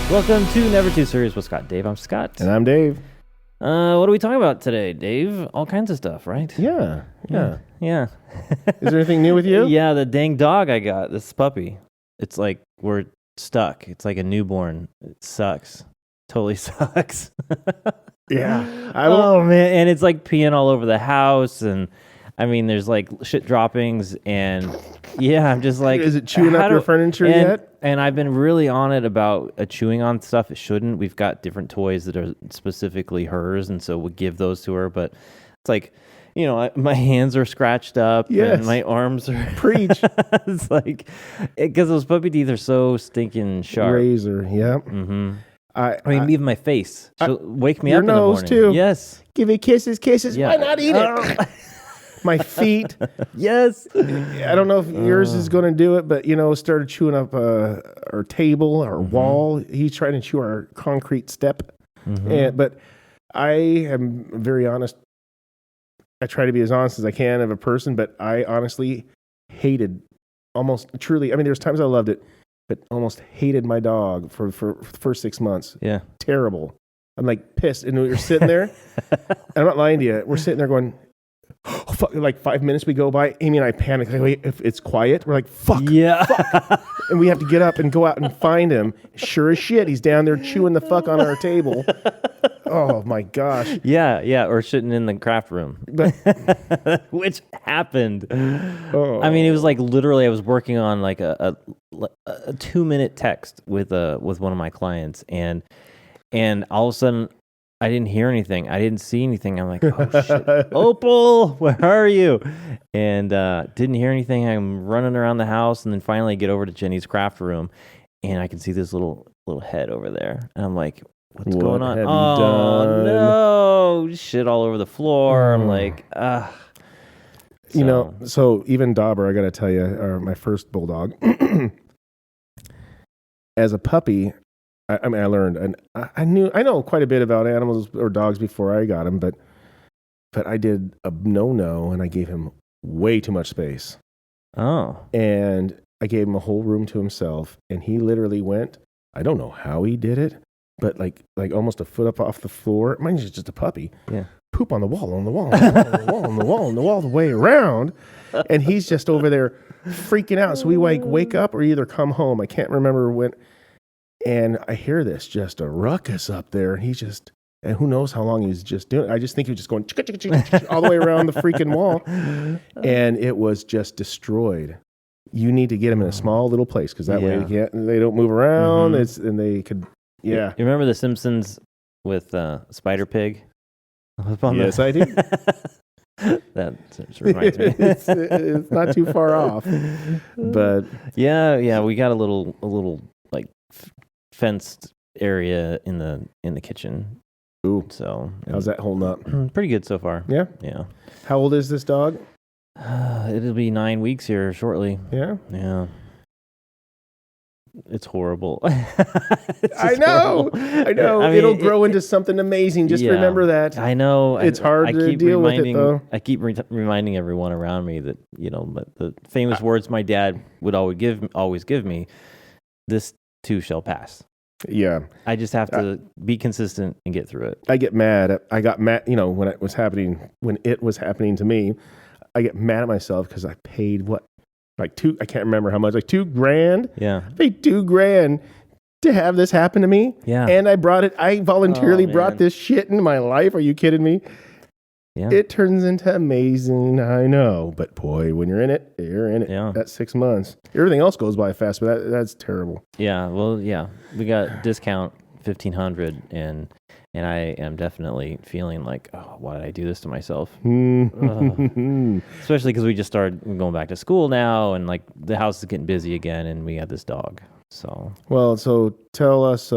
Welcome to Never Too Serious with Scott. Dave, I'm Scott. And I'm Dave. What are we talking about today, Dave? All kinds of stuff, right? Yeah. Yeah. Is there anything new with you? Yeah, the dang dog I got, this puppy. It's like we're stuck. It's like a newborn. It sucks. Totally sucks. Yeah. Oh, man. And it's like peeing all over the house. And I mean, there's like shit droppings. And yeah, I'm just like. Is it chewing up your furniture yet? And I've been really on it about chewing on stuff it shouldn't. We've got different toys that are specifically hers, and so we give those to her. But it's like, you know, my hands are scratched up, and my arms are... Preach. It's like, because those puppy teeth are so stinking sharp. Razor, yeah. Mm-hmm. I mean, even my face. She'll wake me your up in the morning. nose, too. Yes. Give it kisses. Yeah. Why not eat it? My feet. Yes. I don't know if yours is going to do it, but, you know, started chewing up our table, our wall. He's trying to chew our concrete step. But I am very honest. I try to be as honest as I can of a person, but I honestly hated almost truly. I mean, there's times I loved it, but almost hated my dog for the first 6 months. Yeah. Terrible. I'm like pissed. And we're sitting there, and I'm not lying to you. We're sitting there going, oh, fuck, like 5 minutes we go by. Amy and I panic. Like, wait, if it's quiet, we're like, fuck. Yeah. Fuck. And we have to get up and go out and find him. Sure as shit, he's down there chewing the fuck on our table. Oh my gosh. Yeah. Or sitting in the craft room, which happened. Oh. I mean, it was like literally I was working on like a 2-minute text with one of my clients, and all of a sudden I didn't hear anything. I didn't see anything. I'm like, oh shit, Opal, where are you? And didn't hear anything. I'm running around the house, and then finally I get over to Jenny's craft room, and I can see this little head over there, and I'm like, what's going on? Oh no, shit all over the floor. I'm like, You know, so even Dauber, I got to tell you, my first bulldog, as a puppy, I mean, I learned, and I know quite a bit about animals or dogs before I got him, but I did a no, and I gave him way too much space. Oh. And I gave him a whole room to himself, and he literally went, I don't know how he did it, but like almost a foot up off the floor. Mind you, it's just a puppy. Yeah. Poop on the wall, the way around. And he's just over there freaking out. So we wake up or either come home. I can't remember when. And I hear this, just a ruckus up there. And he's just, and who knows how long he's just doing it. I just think he was just going all the way around the freaking wall. And it was just destroyed. You need to get him in a small little place, because that way they don't move around. And they could, yeah. You remember The Simpsons with Spider Pig? Yes, I do. That reminds me. It's not too far off. But yeah, we got a little like fenced area in the kitchen. Ooh. So how's that holding up? Pretty good so far. Yeah. How old is this dog? It'll be 9 weeks here shortly. Yeah. It's horrible. I know. I mean, it'll grow into something amazing. Just remember that. I know. It's hard to deal with it, though. I keep reminding everyone around me that, you know, the famous words my dad would always give me, this too shall pass. Yeah. I just have to be consistent and get through it. I got mad, you know, when it was happening to me, I get mad at myself because I paid I can't remember how much, like $2,000. Yeah. I paid $2,000 to have this happen to me. Yeah. And I voluntarily brought this shit into my life. Are you kidding me? Yeah. It turns into amazing, I know. But boy, when you're in it, you're in it. Yeah. That's 6 months. Everything else goes by fast, but that's terrible. Yeah. Well, yeah. We got discount $1,500, and I am definitely feeling like, oh, why did I do this to myself? Especially because we just started going back to school now, and like the house is getting busy again, and we got this dog. So tell us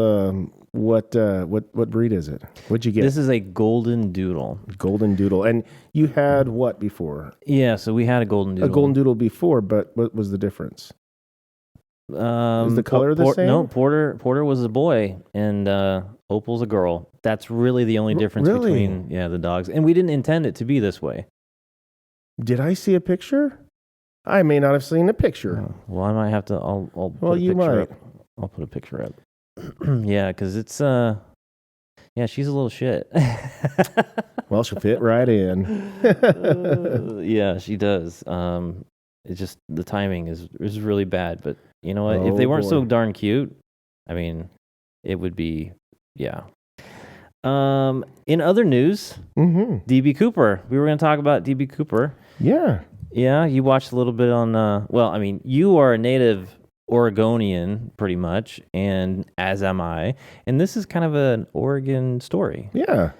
what breed is it? What'd you get? This is a golden doodle. Golden doodle, and you had what before? Yeah, so we had a golden doodle. A golden doodle before, but what was the difference? Is the color the same? No, Porter was a boy, and Opal's a girl. That's really the only difference between the dogs. And we didn't intend it to be this way. Did I see a picture? I may not have seen a picture. Well, I might have to. I'll put a picture up. I'll put a picture up. Yeah, because it's yeah, she's a little shit. Well, she'll fit right in. Yeah, she does. It's just the timing is really bad. But you know what? If they Oh, weren't so boy. darn cute, I mean, it would be, yeah. In other news, DB Cooper. We were going to talk about DB Cooper. Yeah. Yeah, you watched a little bit on. Well, I mean, you are a native Oregonian, pretty much, and as am I. And this is kind of an Oregon story. Yeah.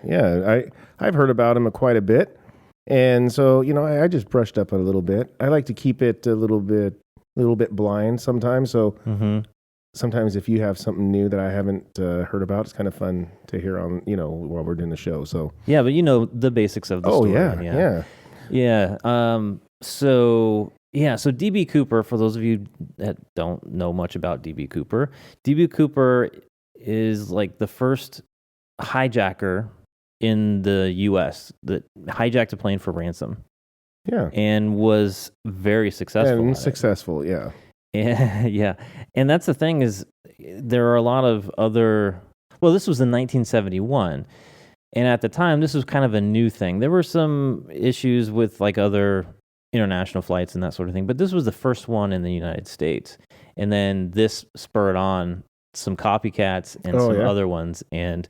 I've heard about him quite a bit, and so I just brushed up a little bit. I like to keep it a little bit blind sometimes. So sometimes if you have something new that I haven't heard about, it's kind of fun to hear on while we're doing the show. So yeah, but you know the basics of the story. Yeah. So DB Cooper, for those of you that don't know much about DB Cooper, DB Cooper is like the first hijacker in the U.S. that hijacked a plane for ransom. Yeah. And was very successful. Yeah. Yeah. And that's the thing is there are a lot of other, well, this was in 1971. And at the time, this was kind of a new thing. There were some issues with like other international flights and that sort of thing, but this was the first one in the United States. And then this spurred on some copycats and other ones, and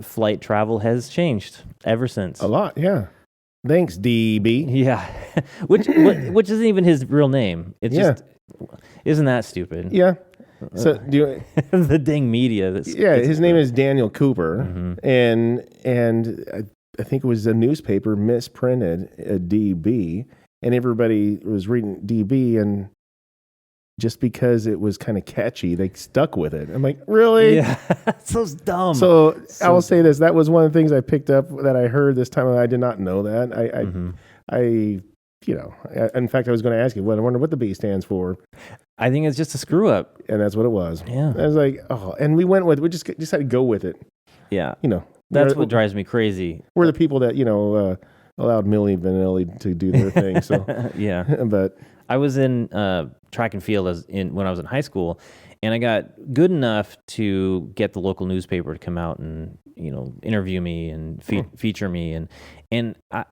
flight travel has changed ever since. A lot, yeah. Thanks, DB. Yeah, which isn't even his real name. It's just, isn't that stupid? Yeah. So the dang media. His name is Daniel Cooper, and I think it was a newspaper misprinted a DB, and everybody was reading DB, and just because it was kind of catchy, they stuck with it. I'm like, really? Yeah, so dumb. So I will say this: that was one of the things I picked up that I heard this time. I did not know that. In fact, I was going to ask you. I wonder what the B stands for. I think it's just a screw up, and that's what it was. Yeah, I was like, oh, and we went with. We just had to go with it. Yeah, that's what drives me crazy. We're the people that allowed Milli Vanilli to do their thing. So yeah, but I was in track and field when I was in high school, and I got good enough to get the local newspaper to come out and interview me and feature me, and I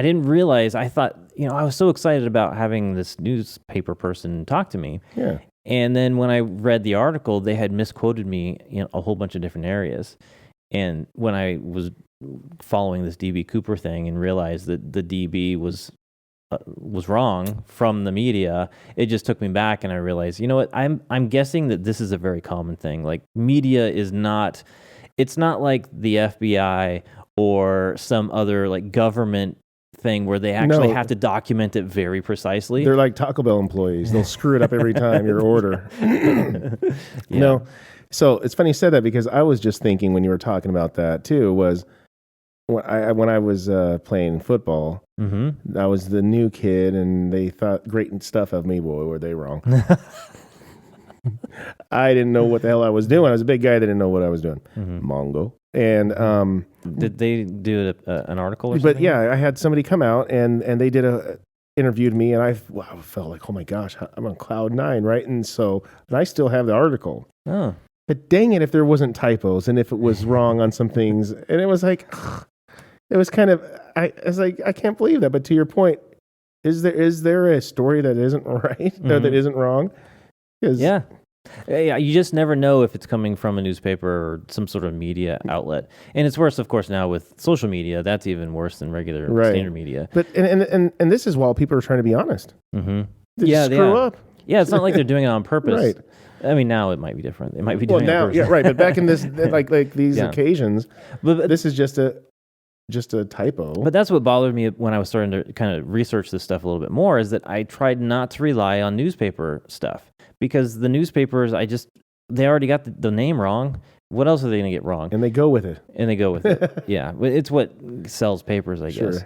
didn't realize. I thought I was so excited about having this newspaper person talk to me. Yeah. And then when I read the article, they had misquoted me in a whole bunch of different areas. And when I was following this DB Cooper thing and realized that the DB was wrong from the media, it just took me back, and I realized, you know what? I'm guessing that this is a very common thing. Like, media is not. It's not like the FBI or some other like government thing where they actually have to document it very precisely. They're like Taco Bell employees. They'll screw it up every time your order. No. So it's funny you said that, because I was just thinking when you were talking about that too, was when I was playing football, I was the new kid, and they thought great stuff of me. Boy, were they wrong. I didn't know what the hell I was doing. I was a big guy that didn't know what I was doing. Mongo. And did they do an article or something? But yeah, I had somebody come out and they interviewed me, and I felt like, oh my gosh, I'm on cloud 9, right? And I still have the article. Oh. But dang it, if there wasn't typos and if it was wrong on some things, and it was like, it was kind of, I was like, I can't believe that. But to your point, is there a story that isn't right or that isn't wrong? Yeah, you just never know if it's coming from a newspaper or some sort of media outlet. And it's worse, of course, now with social media. That's even worse than regular standard media. But and this is while people are trying to be honest. They screw up. Yeah, it's not like they're doing it on purpose. Right. I mean, now it might be different. They might be doing it on purpose. Yeah, right. But back in this, like these occasions, but this is just a typo. But that's what bothered me when I was starting to kind of research this stuff a little bit more, is that I tried not to rely on newspaper stuff, because the newspapers, they already got the name wrong. What else are they going to get wrong? And they go with it. Yeah, it's what sells papers, I guess.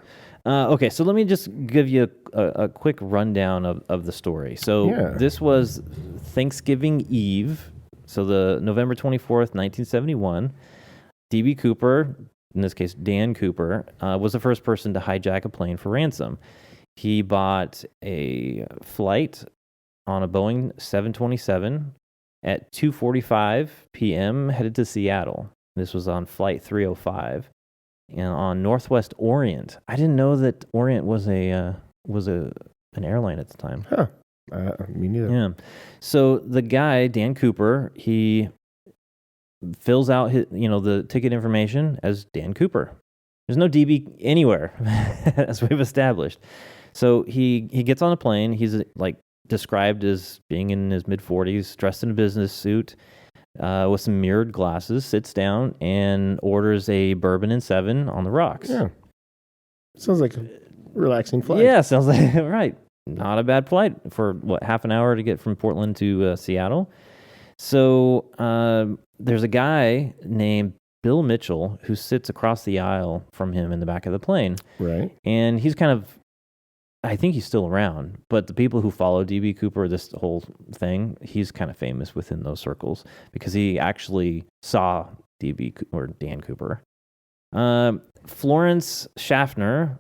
Okay, so let me just give you a quick rundown of the story. So this was Thanksgiving Eve, so the November 24th, 1971. DB Cooper, in this case Dan Cooper, was the first person to hijack a plane for ransom. He bought a flight on a Boeing 727 at 2:45 p.m. headed to Seattle. This was on flight 305 and on Northwest Orient. I didn't know that Orient was an airline at the time. Huh. Me neither. Yeah. So the guy, Dan Cooper, he fills out the ticket information as Dan Cooper. There's no DB anywhere, as we've established. So he gets on a plane. He's like described as being in his mid-40s, dressed in a business suit with some mirrored glasses, sits down and orders a bourbon and 7 on the rocks. Yeah. Sounds like a relaxing flight. Yeah, sounds like, right. Not a bad flight for, half an hour to get from Portland to Seattle. So there's a guy named Bill Mitchell who sits across the aisle from him in the back of the plane. Right. And he's I think he's still around, but the people who follow DB Cooper, this whole thing, he's kind of famous within those circles because he actually saw Dan Cooper. Florence Schaffner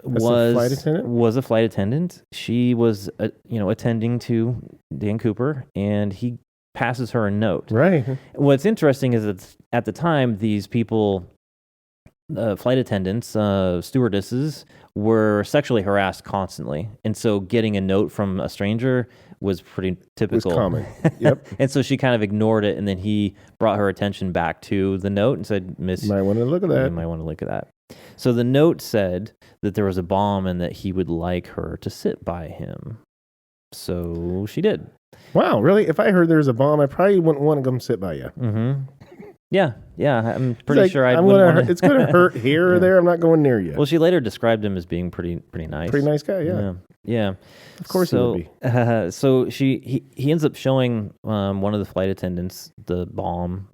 was a flight attendant. She was, attending to Dan Cooper, and he passes her a note. Right. What's interesting is that at the time, these people, flight attendants, stewardesses, were sexually harassed constantly. And so getting a note from a stranger was pretty typical. Was common. Yep. And so she kind of ignored it, and then he brought her attention back to the note and said, "Miss, you might want to look at that. You might want to look at that." So the note said that there was a bomb and that he would like her to sit by him. So she did. Wow, really? If I heard there was a bomb, I probably wouldn't want to come sit by you. Mm-hmm. Yeah. I'm pretty sure it's going to hurt here or there. I'm not going near you. Well, she later described him as being pretty nice. Pretty nice guy, yeah. Yeah. Of course he would be. So he ends up showing one of the flight attendants the bomb,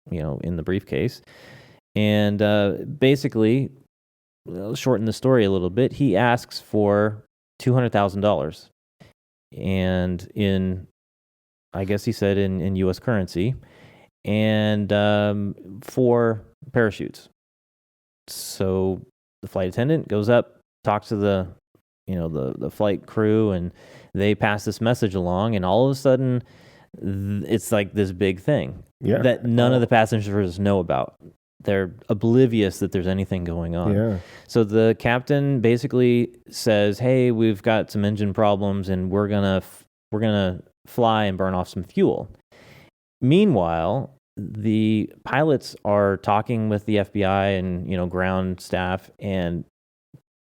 in the briefcase. And basically, shorten the story a little bit, he asks for $200,000. And I guess he said in U.S. currency, and 4 parachutes. So the flight attendant goes up, talks to the flight crew, and they pass this message along, and all of a sudden, it's like this big thing that none of the passengers know about. They're oblivious that there's anything going on. Yeah. So the captain basically says, "Hey, we've got some engine problems, and we're gonna fly and burn off some fuel." Meanwhile, the pilots are talking with the FBI and ground staff and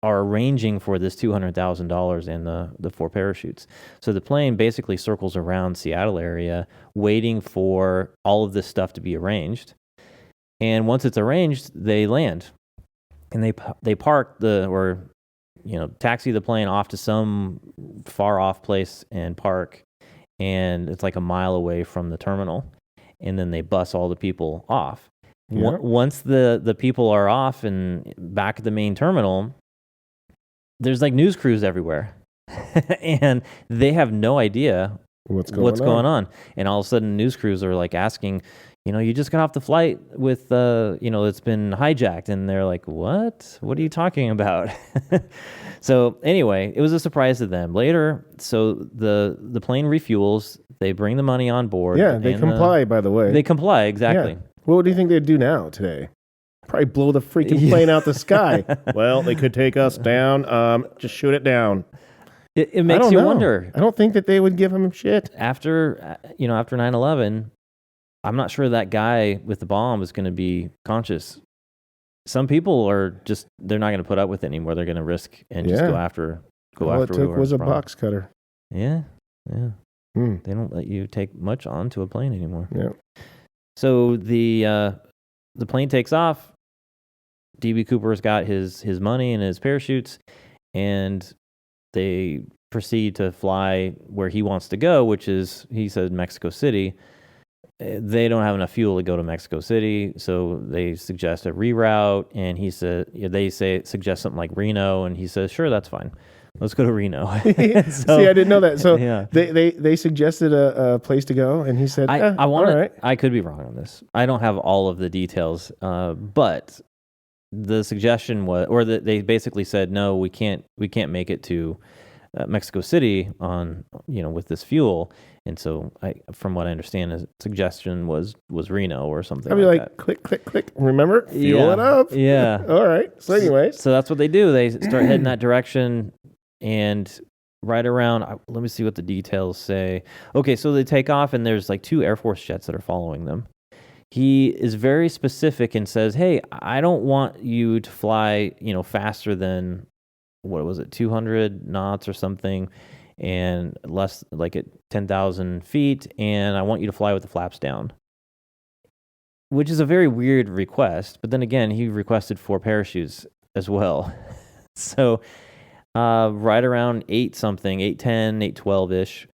are arranging for this $200,000 and the 4 parachutes. So the plane basically circles around Seattle area, waiting for all of this stuff to be arranged. And once it's arranged, they land, and they park taxi the plane off to some far off place and park, and it's like a mile away from the terminal, and then they bus all the people off. Yeah. Once the people are off and back at the main terminal, there's like news crews everywhere, and they have no idea what's going on. And all of a sudden, news crews are like asking, you just got off the flight with, it's been hijacked. And they're like, what? What are you talking about? So anyway, it was a surprise to them. Later, so the plane refuels. They bring the money on board. Yeah, they comply, by the way. They comply, exactly. Yeah. What do you think they'd do now today? Probably blow the freaking plane out the sky. Well, they could take us down. Just shoot it down. It makes you wonder. I don't think that they would give him shit. After 9/11, I'm not sure that guy with the bomb is going to be conscious. Some people are they're not going to put up with it anymore. They're going to risk and just go after. All it took was a box cutter. Yeah. They don't let you take much onto a plane anymore. Yeah. So the plane takes off. DB Cooper's got his money and his parachutes, and they proceed to fly where he wants to go, which is, he said, Mexico City. They don't have enough fuel to go to Mexico City, so they suggest a reroute, and suggest something like Reno, and he says, sure, that's fine. Let's go to Reno. See, I didn't know that. So yeah. they suggested a place to go, and he said, all right. I could be wrong on this. I don't have all of the details, but the suggestion was, they basically said, no, we can't make it to Mexico City on, with this fuel. And so from what I understand, his suggestion was Reno or something. I'd be like, that. click, click, click. Remember, fuel it up. Yeah. All right. So anyways. So that's what they do. They start heading that direction, and right around, let me see what the details say. Okay, so they take off, and there's like 2 Air Force jets that are following them. He is very specific and says, hey, I don't want you to fly, faster than, 200 knots or something, and less, like at 10,000 feet, and I want you to fly with the flaps down. Which is a very weird request, but then again, he requested 4 parachutes as well. So right around 8-something, 8:10, 8:12-ish,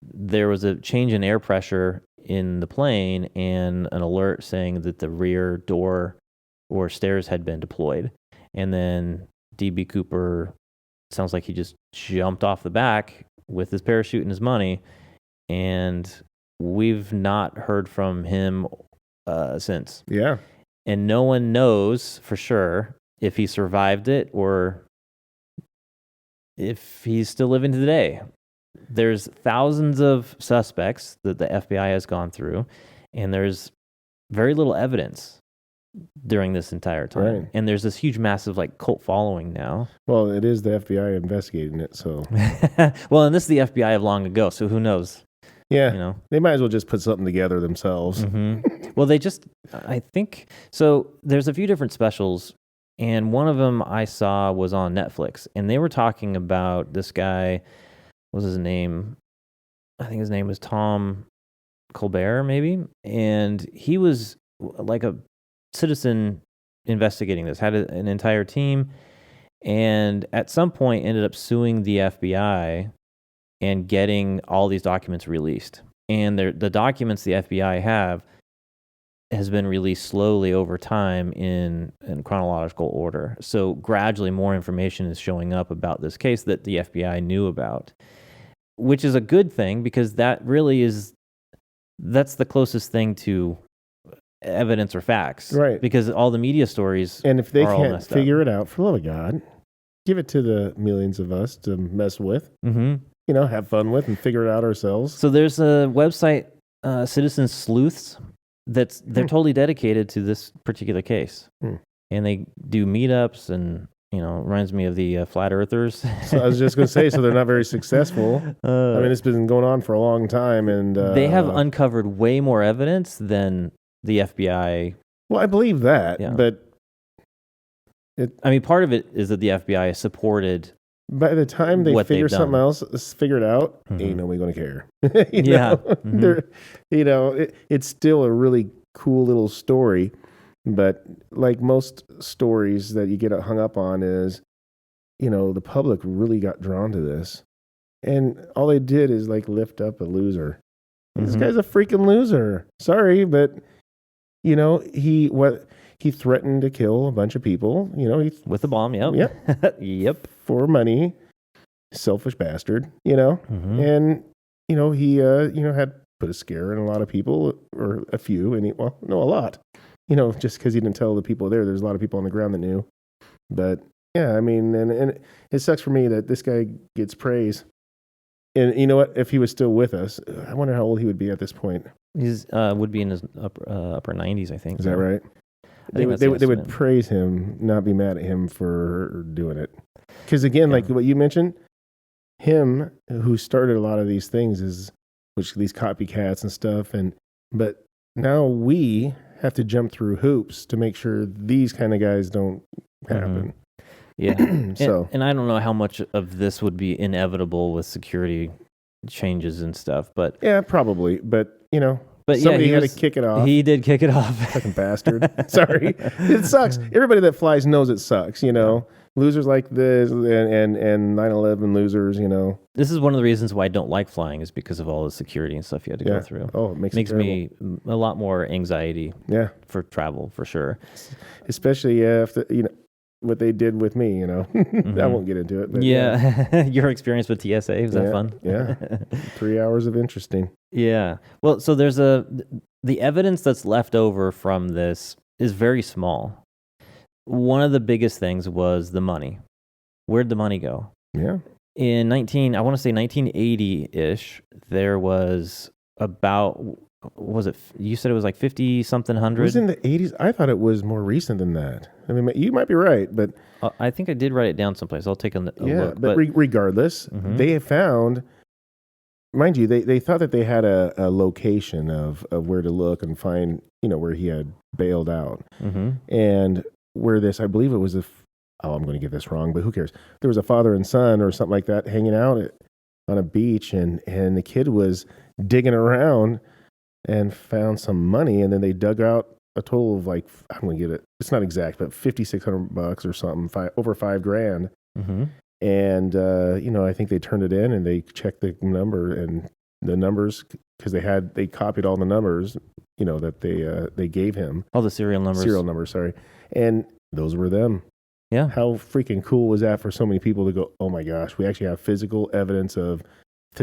there was a change in air pressure in the plane and an alert saying that the rear door or stairs had been deployed. And then DB Cooper, sounds like he just jumped off the back with his parachute and his money, and we've not heard from him since. Yeah. And no one knows for sure if he survived it or if he's still living today. There's thousands of suspects that the FBI has gone through, and there's very little evidence during this entire time. Right. And there's this huge, massive, cult following now. Well, it is the FBI investigating it, so. Well, and this is the FBI of long ago, so who knows? Yeah. They might as well just put something together themselves. Mm-hmm. Well, I think, so there's a few different specials, and one of them I saw was on Netflix, and they were talking about this guy. What was his name? I think his name was Tom Colbert, maybe. And he was like a citizen investigating this, had an entire team, and at some point ended up suing the FBI and getting all these documents released. And the documents the FBI has been released slowly over time in chronological order. So gradually more information is showing up about this case that the FBI knew about, which is a good thing because that's the closest thing to evidence or facts. Right. Because all the media stories and if they are all can't messed figure up. it out, for the love of God, give it to the millions of us to mess with. Mm-hmm. Have fun with and figure it out ourselves. So there's a website, Citizen Sleuths, they're totally dedicated to this particular case. And they do meetups and, reminds me of the Flat Earthers. So I was just going to say, so they're not very successful. It's been going on for a long time. And they have uncovered way more evidence than the FBI. Well, I believe that, but part of it is that the FBI supported. By the time they figure something else, figure it out, ain't nobody going to care. It's still a really cool little story, but like most stories that you get hung up on is, the public really got drawn to this, and all they did is lift up a loser. This guy's a freaking loser. Sorry, but he threatened to kill a bunch of people. With a bomb. Yep. Yep. For money, selfish bastard. And he had put a scare in a lot of people, or a few, and a lot. Just because he didn't tell the people there's a lot of people on the ground that knew. But yeah, and it sucks for me that this guy gets praise. And you know what? If he was still with us, I wonder how old he would be at this point. He's would be in his upper 90s, I think. Is that right? They would praise him, not be mad at him for doing it. Because again, like what you mentioned, him who started a lot of these things these copycats and stuff, but now we have to jump through hoops to make sure these kind of guys don't happen. Yeah. So and I don't know how much of this would be inevitable with security changes and stuff, but yeah, probably. But but somebody had to kick it off. He did kick it off. Fucking bastard. Sorry. It sucks. Everybody that flies knows it sucks, Losers like this and 9/11 losers, This is one of the reasons why I don't like flying is because of all the security and stuff you had to go through. Oh, it makes me a lot more anxiety for travel, for sure. Especially if what they did with me, I won't get into it. But Your experience with TSA, was that fun? Yeah. 3 hours of interesting. Yeah. Well, so there's the evidence that's left over from this is very small. One of the biggest things was the money. Where'd the money go? Yeah. I want to say 1980-ish, there was about, was it, you said it was like 50 something It hundred? was in the 80s. I thought it was more recent than that. I mean, you might be right, but I think I did write it down someplace. I'll take a look. but regardless, they have found, mind you, they thought that they had a location of where to look and find, where he had bailed out. And where this, I believe it was I'm going to get this wrong, but who cares? There was a father and son or something like that hanging out on a beach, and the kid was digging around and found some money, and then they dug out a total of like, I'm going to get it, it's not exact, but $5,600 or something, over $5,000. And, I think they turned it in and they checked the number and the numbers, because they copied all the numbers, that they gave him. All the serial numbers, sorry. And those were them. Yeah. How freaking cool was that for so many people to go, oh my gosh, we actually have physical evidence to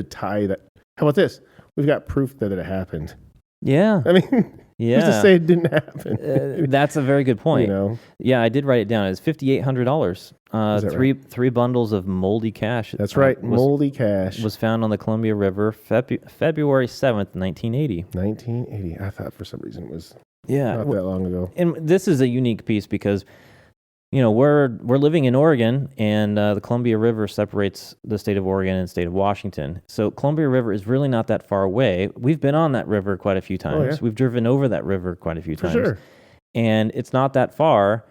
tie that. How about this? We've got proof that it happened. Yeah. I mean, who's to say it didn't happen? That's a very good point. Yeah, I did write it down. It's $5,800. Three bundles of moldy cash. That's right. Moldy cash was found on the Columbia River February 7th, 1980. 1980. I thought for some reason it was not that long ago. And this is a unique piece because we're living in Oregon, and the Columbia River separates the state of Oregon and the state of Washington. So Columbia River is really not that far away. We've been on that river quite a few times. Oh, yeah. We've driven over that river quite a few times. For sure. And it's not that far.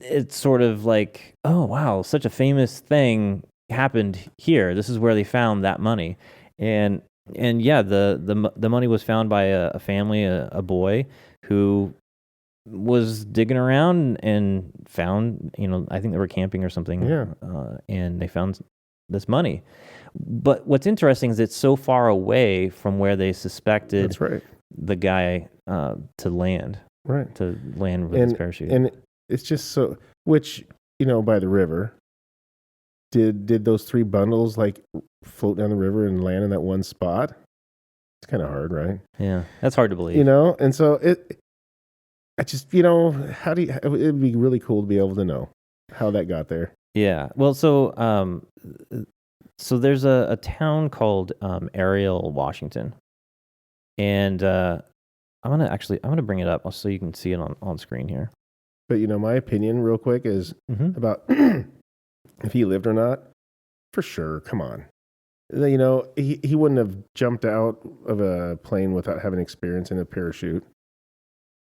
It's sort of like, oh, wow, such a famous thing happened here. This is where they found that money. And yeah, the money was found by a family, a boy who was digging around and found, I think they were camping or something. Yeah. And they found this money. But what's interesting is it's so far away from where they suspected the guy to land. Right. To land with his parachute. And it's just so, which, by the river, did those three bundles like float down the river and land in that one spot? It's kind of hard, right? Yeah. That's hard to believe. And so I just, it'd be really cool to be able to know how that got there. Yeah. Well, so there's a town called Ariel, Washington. And I'm going to bring it up so you can see it on screen here. But, my opinion real quick is about if he lived or not, for sure. Come on. He wouldn't have jumped out of a plane without having experience in a parachute.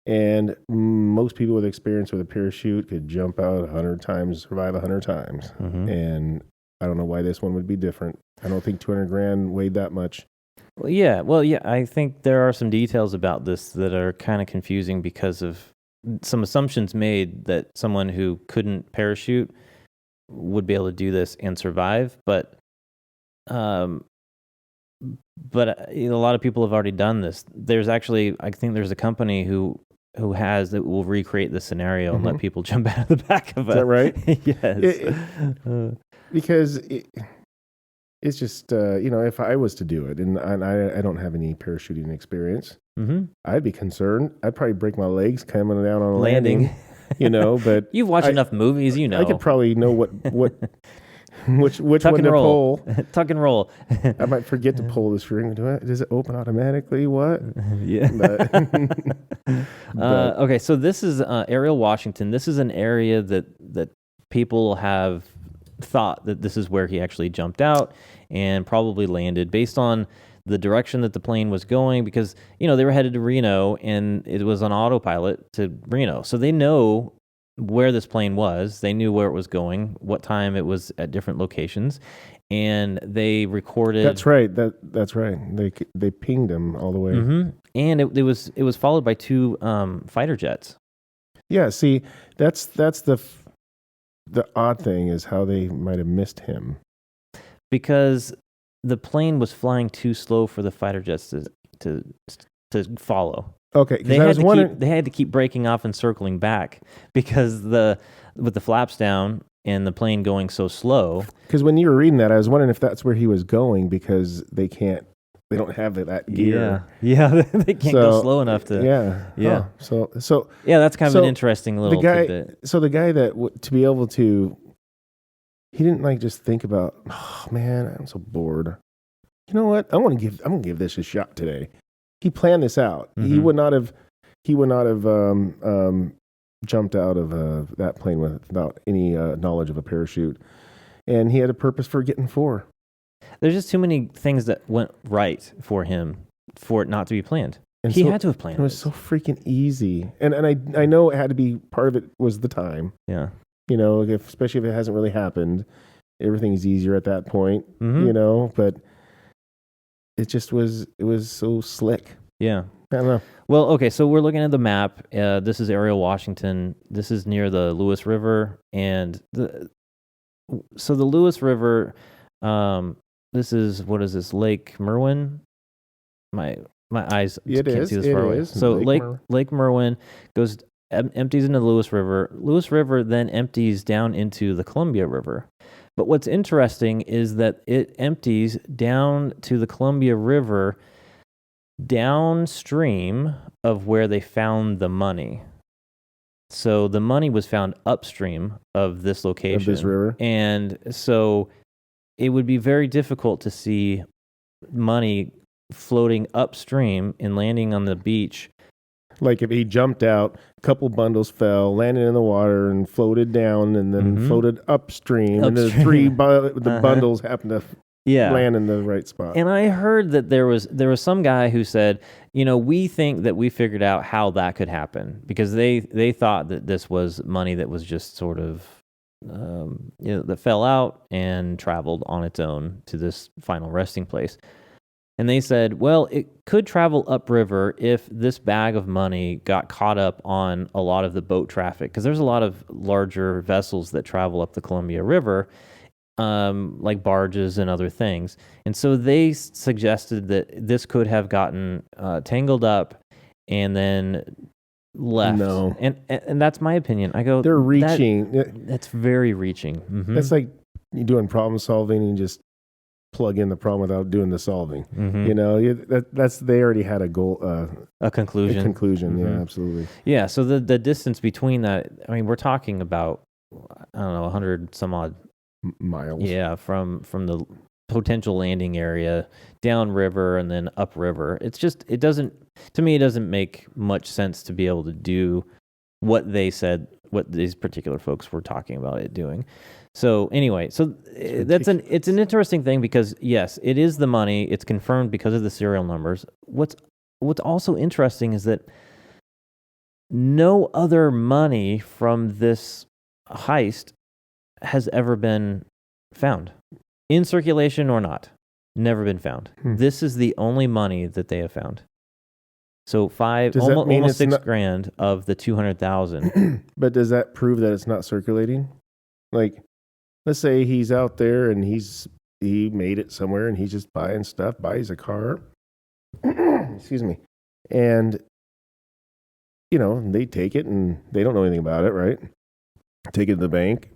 And most people with experience with a parachute could jump out 100 times, survive 100 times. And I don't know why this one would be different. I don't think $200,000 weighed that much. Well, yeah. I think there are some details about this that are kind of confusing because of some assumptions made that someone who couldn't parachute would be able to do this and survive. But a lot of people have already done this. I think there's a company who will recreate the scenario and let people jump out of the back of it. Is that right? Yes. Because it's just, if I was to do it, and I don't have any parachuting experience, I'd be concerned. I'd probably break my legs coming down on a landing. But you've watched enough movies, I could probably know which one to pull. Tuck and roll. I might forget to pull the string. Does it open automatically? What? Yeah. Okay, so this is Ariel, Washington. This is an area that people have thought that this is where he actually jumped out and probably landed based on the direction that the plane was going, because they were headed to Reno and it was on autopilot to Reno. So they know where this plane was. They knew where it was going, what time it was at different locations, and they recorded. That's right. That's right. They pinged him all the way. And it was followed by two fighter jets. Yeah. See, that's the odd thing is how they might have missed him, because the plane was flying too slow for the fighter jets to follow. Okay, they had to keep breaking off and circling back because with the flaps down and the plane going so slow. Because when you were reading that, I was wondering if that's where he was going, because they don't have that gear. Yeah, they can't go slow enough to. Yeah. Oh, so yeah, that's kind of an interesting little tidbit. So the guy that to be able to he didn't like just think about, oh man, I'm so bored. You know what? I'm gonna give this a shot today. He planned this out. He would not have jumped out of that plane without any knowledge of a parachute. And he had a purpose for getting 4. There's just too many things that went right for him for it not to be planned. And he so had to have planned it was so freaking easy. And I know it had to be, part of it was the time. Yeah. You know, especially if it hasn't really happened. Everything's easier at that point, you know, but it was so slick. Yeah. I don't know. Well, okay, so we're looking at the map. This is Ariel, Washington. This is near the Lewis River, and the Lewis River. This is, what is this? Lake Merwin. My eyes can't see this far away. So Lake Merwin goes empties into the Lewis River. Lewis River then empties down into the Columbia River. But what's interesting is that it empties down to the Columbia River downstream of where they found the money. So the money was found upstream of this location. Of this river. And so it would be very difficult to see money floating upstream and landing on the beach. Like if he jumped out, a couple bundles fell, landed in the water, and floated down, and then floated upstream. And the 3 bundles happened to land in the right spot. And I heard that there was some guy who said, you know, we think that we figured out how that could happen, because they thought that this was money that was just sort of that fell out and traveled on its own to this final resting place. And they said, well, it could travel upriver if this bag of money got caught up on a lot of the boat traffic, because there's a lot of larger vessels that travel up the Columbia River, like barges and other things. And so they suggested that this could have gotten tangled up and then left. No. And that's my opinion. I go, they're reaching. That's very reaching. Mm-hmm. That's like you doing problem solving and just plug in the problem without doing the solving. Mm-hmm. You know, that's they already had a goal, a conclusion. A conclusion, yeah, absolutely. Yeah, so the distance between that, I mean, we're talking about, I don't know, 100 some odd miles. Yeah, from the potential landing area downriver and then upriver. It's just, it doesn't make much sense to be able to do what they said, what these particular folks were talking about it doing. So anyway, so it's an interesting thing, because yes, it is the money. It's confirmed because of the serial numbers. What's also interesting is that no other money from this heist has ever been found, in circulation or not. Never been found. This is the only money that they have found. So almost $6,000 of the 200,000. But does that prove that it's not circulating? Like, let's say he's out there and he made it somewhere and he's just buying stuff, buys a car. Excuse me. And, you know, they take it and they don't know anything about it, right? Take it to the bank.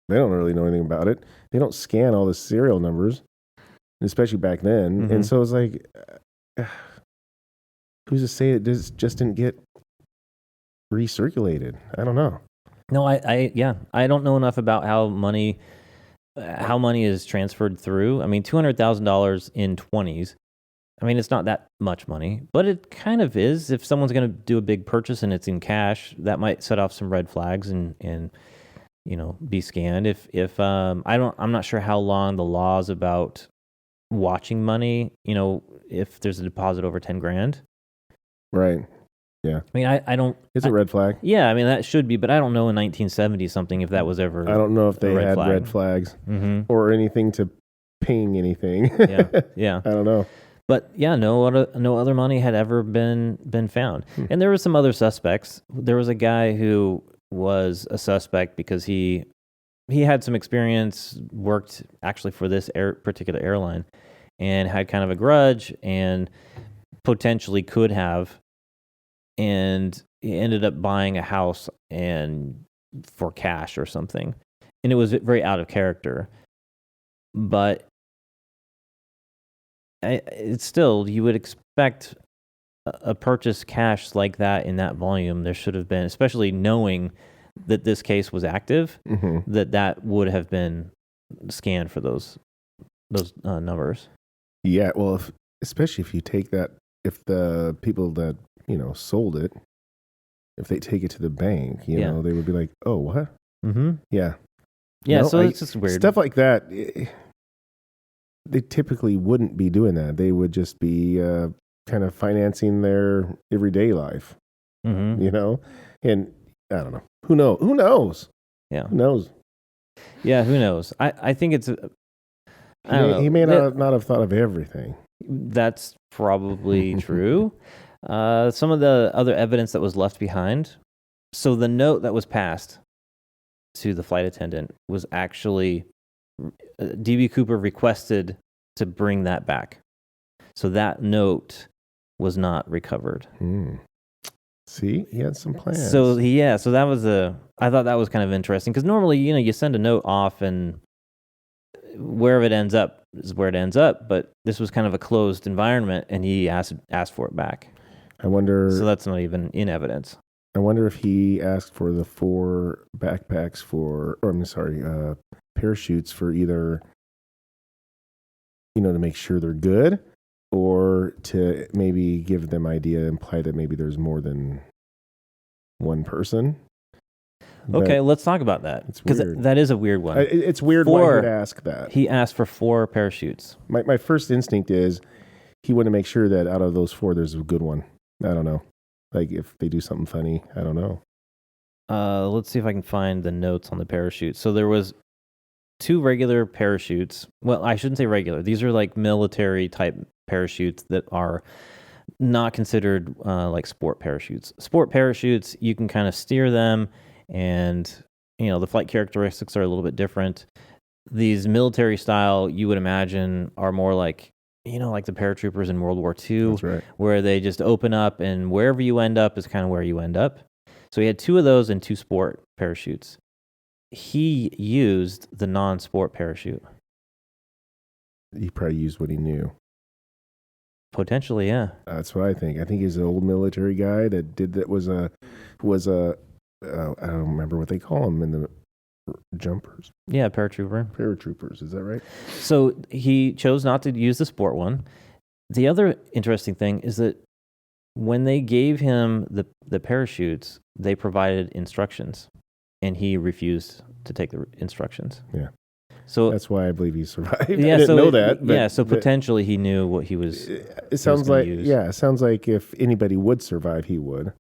They don't really know anything about it. They don't scan all the serial numbers, especially back then. Mm-hmm. And so it's like, who's to say it just didn't get recirculated? I don't know. No, I don't know enough about how money is transferred through. I mean, $200,000 in 20s. I mean, it's not that much money, but it kind of is. If someone's going to do a big purchase and it's in cash, that might set off some red flags and you know, be scanned. I'm not sure how long the laws about watching money, you know, if there's a deposit over $10,000. Right. Yeah. I mean, I don't. It's a red flag. Yeah, I mean that should be, but I don't know in 1970 something if that was ever. I don't know if they had red flags or anything to ping anything. Yeah. I don't know. But yeah, no other money had ever been found, and there were some other suspects. There was a guy who was a suspect because he had some experience, worked actually for this particular airline, and had kind of a grudge, and potentially could have. And he ended up buying a house and for cash or something. And it was very out of character. But it's still, you would expect a purchase cash like that in that volume. There should have been, especially knowing that this case was active, Mm-hmm. that would have been scanned for those numbers. Yeah, well, especially if you take that, if the people that sold it, if they take it to the bank, Yeah. they would be like, "Oh, what?" Mm-hmm. Yeah, Yeah, No, so it's just weird. stuff like that. They typically wouldn't be doing that. They would just be kind of financing their everyday life, Mm-hmm. And I don't know. Who knows? Yeah. Who knows? Yeah, who knows? I think it's I don't know. He may not have thought of everything. That's probably true. Some of the other evidence that was left behind. So the note that was passed to the flight attendant was actually DB Cooper requested to bring that back. So that note was not recovered. See, he had some plans. So that was I thought that was kind of interesting because normally, you send a note off and wherever it ends up is where it ends up. But this was kind of a closed environment, and he asked for it back. I wonder. So that's not even in evidence. I wonder if he asked for the 4 backpacks parachutes for either, to make sure they're good, or to maybe give them imply that maybe there's more than one person. Okay, let's talk about that because that is a weird one. It's weird why he would ask that. He asked for 4 parachutes. My first instinct is he wanted to make sure that out of those 4, there's a good one. I don't know. Like if they do something funny, I don't know. Let's see if I can find the notes on the parachute. So there was 2 regular parachutes. Well, I shouldn't say regular. These are like military type parachutes that are not considered like sport parachutes. Sport parachutes, you can kind of steer them, and the flight characteristics are a little bit different. These military style, you would imagine, are more like like the paratroopers in World War II. That's right. Where they just open up, and wherever you end up is kind of where you end up. So he had 2 of those and 2 sport parachutes. He used the non-sport parachute. He probably used what he knew. Potentially, yeah. That's what I think. I think he's an old military guy that did that. Was a I don't remember what they call them in the jumpers. Yeah, paratrooper. Paratroopers, is that right? So he chose not to use the sport one. The other interesting thing is that when they gave him the parachutes, they provided instructions, and he refused to take the instructions. Yeah. So that's why I believe he survived. Yeah, I didn't know that. Yeah, so potentially he knew what he was. It sounds like it sounds like if anybody would survive, he would.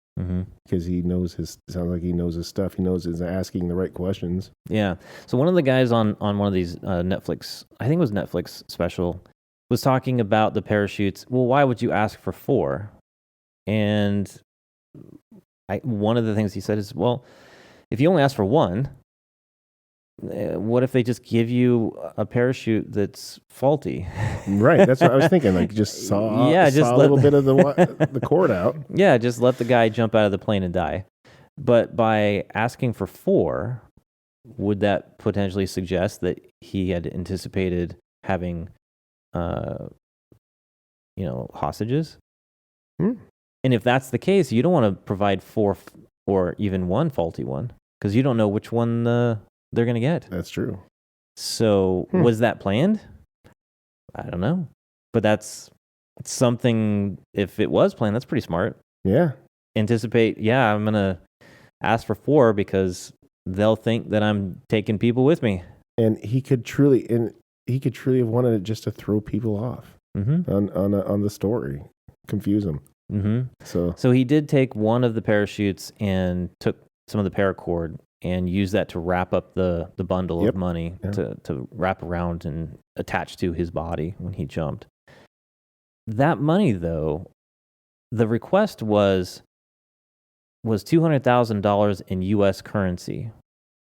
Because he knows sounds like he knows his stuff. He knows he's asking the right questions. Yeah. So one of the guys on one of these Netflix, I think it was Netflix special, was talking about the parachutes. Well, why would you ask for 4? And one of the things he said is, well, if you only ask for 1, what if they just give you a parachute that's faulty? Right. That's what I was thinking. Like just saw a little bit of the cord out. Yeah, just let the guy jump out of the plane and die. But by asking for 4, would that potentially suggest that he had anticipated having, hostages? And if that's the case, you don't want to provide 4 or even 1 faulty one because you don't know which one they're going to get. That's true. So was that planned? I don't know. But that's something, if it was planned, that's pretty smart. Yeah. Anticipate, I'm going to ask for 4 because they'll think that I'm taking people with me. And he could truly have wanted it just to throw people off on the story, confuse them. So he did take one of the parachutes and took some of the paracord and use that to wrap up the bundle of money to wrap around and attach to his body when he jumped. That money, though, the request was $200,000 in U.S. currency,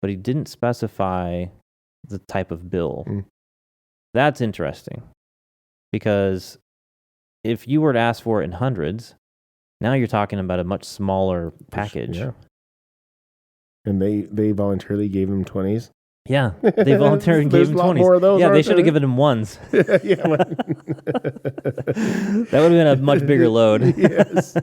but he didn't specify the type of bill. That's interesting because if you were to ask for it in hundreds, now you're talking about a much smaller package. Yeah. And they voluntarily gave him 20s? Yeah, they voluntarily gave There's him a lot 20s. more of those, Yeah, they aren't should have there? given him ones. Yeah, like, That would have been a much bigger load. yes.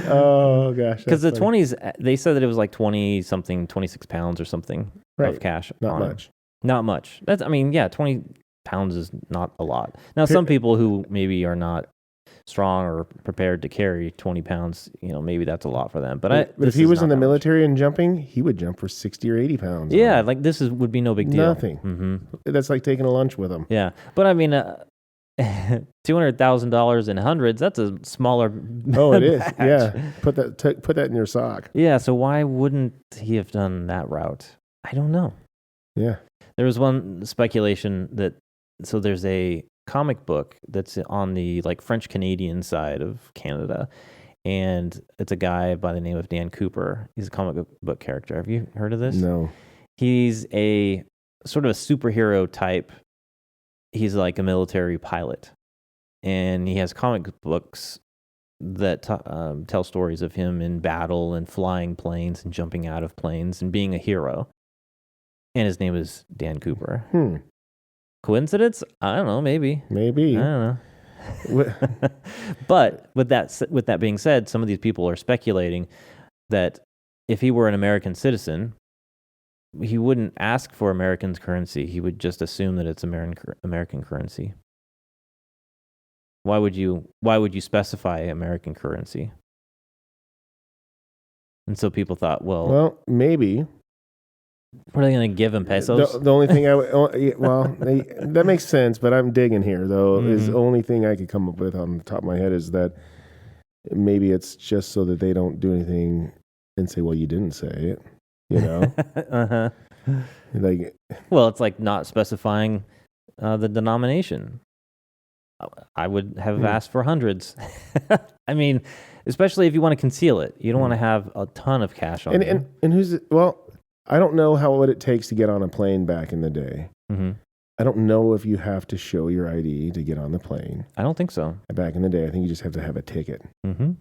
Oh gosh, Because that's the funny. 20s, they said that it was like 20 something, 26 pounds or something Right. of cash. Not on it. much. Not much. That's, I mean, yeah, 20 pounds is not a lot. Now, some people who maybe are not strong or prepared to carry 20 pounds, maybe that's a lot for them. But if he was in the military and jumping, he would jump for 60 or 80 pounds. Yeah, like this would be no big deal. Nothing. Mm-hmm. That's like taking a lunch with him. Yeah, but I mean, $200,000 in hundreds, that's a smaller Oh, it is. batch. Yeah. Put that in your sock. Yeah, so why wouldn't he have done that route? I don't know. Yeah. There was one speculation that, so there's a comic book that's on the like French Canadian side of Canada, and it's a guy by the name of Dan Cooper. He's a comic book character. Have you heard of this? No. He's a sort of a superhero type. He's like a military pilot, and he has comic books that tell stories of him in battle and flying planes and jumping out of planes and being a hero. And his name is Dan Cooper. Coincidence? I don't know. Maybe. I don't know. But with that being said, some of these people are speculating that if he were an American citizen, he wouldn't ask for American currency. He would just assume that it's American currency. Why would you specify American currency? And so people thought, well, maybe. What are they going to give him, pesos? The only thing that makes sense, but I'm digging here, though, is the only thing I could come up with on the top of my head is that maybe it's just so that they don't do anything and say, well, you didn't say it, Uh-huh. Like, well, it's like not specifying the denomination. I would have asked for hundreds. I mean, especially if you want to conceal it. You don't want to have a ton of cash on you. And who's, I don't know what it takes to get on a plane back in the day. Mm-hmm. I don't know if you have to show your ID to get on the plane. I don't think so. Back in the day, I think you just have to have a ticket. Mm-hmm.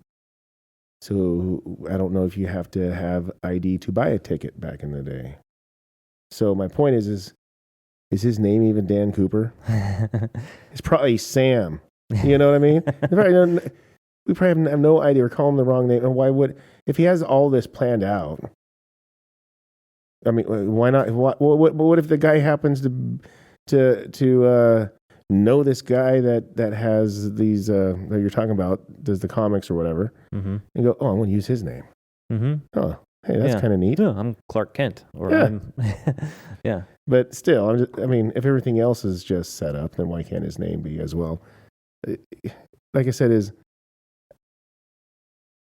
So I don't know if you have to have ID to buy a ticket back in the day. So my point is his name even Dan Cooper? It's probably Sam. You know what I mean? We probably have no idea or call him the wrong name. And why would, if he has all this planned out, I mean, why not? What if the guy happens to know this guy that has these that you're talking about, does the comics or whatever, and go, oh, I want to use his name. Oh, hey, that's kind of neat. Yeah, I'm Clark Kent. Or I'm yeah. But still, if everything else is just set up, then why can't his name be as well? Like I said, it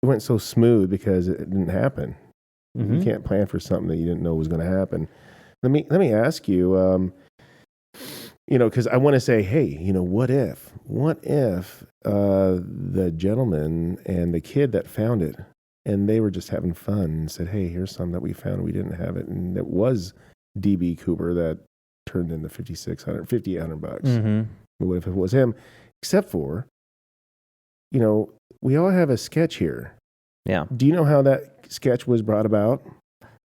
went so smooth because it didn't happen. You can't plan for something that you didn't know was going to happen. Let me ask you, because I want to say, hey, what if the gentleman and the kid that found it, and they were just having fun and said, hey, here's something that we found, we didn't have it, and it was DB Cooper that turned in the $5,800. But what if it was him? Except for, we all have a sketch here. Yeah. Do you know how that sketch was brought about?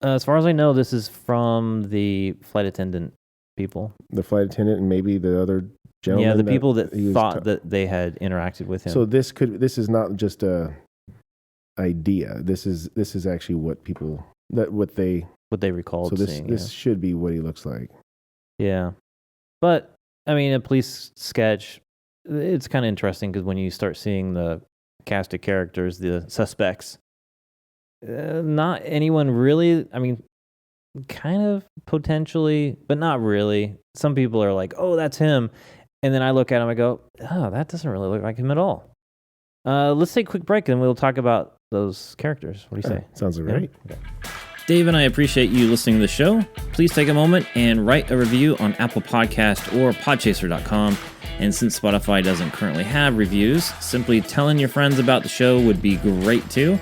As far as I know, this is from the flight attendant people. The flight attendant and maybe the other gentleman. Yeah, the people that thought that they had interacted with him. So this is not just a idea. This is actually what they recalled. So seeing, this should be what he looks like. Yeah, but I mean, a police sketch. It's kind of interesting because when you start seeing the cast of characters, the suspects, not anyone really. I mean, kind of potentially, but not really. Some people are like, "Oh, that's him," and then I look at him, I go, "Oh, that doesn't really look like him at all." Let's take a quick break, and we'll talk about those characters. What do you say? Sounds great. Yeah? Okay. Dave and I appreciate you listening to the show. Please take a moment and write a review on Apple Podcast or podchaser.com. And since Spotify doesn't currently have reviews, simply telling your friends about the show would be great too.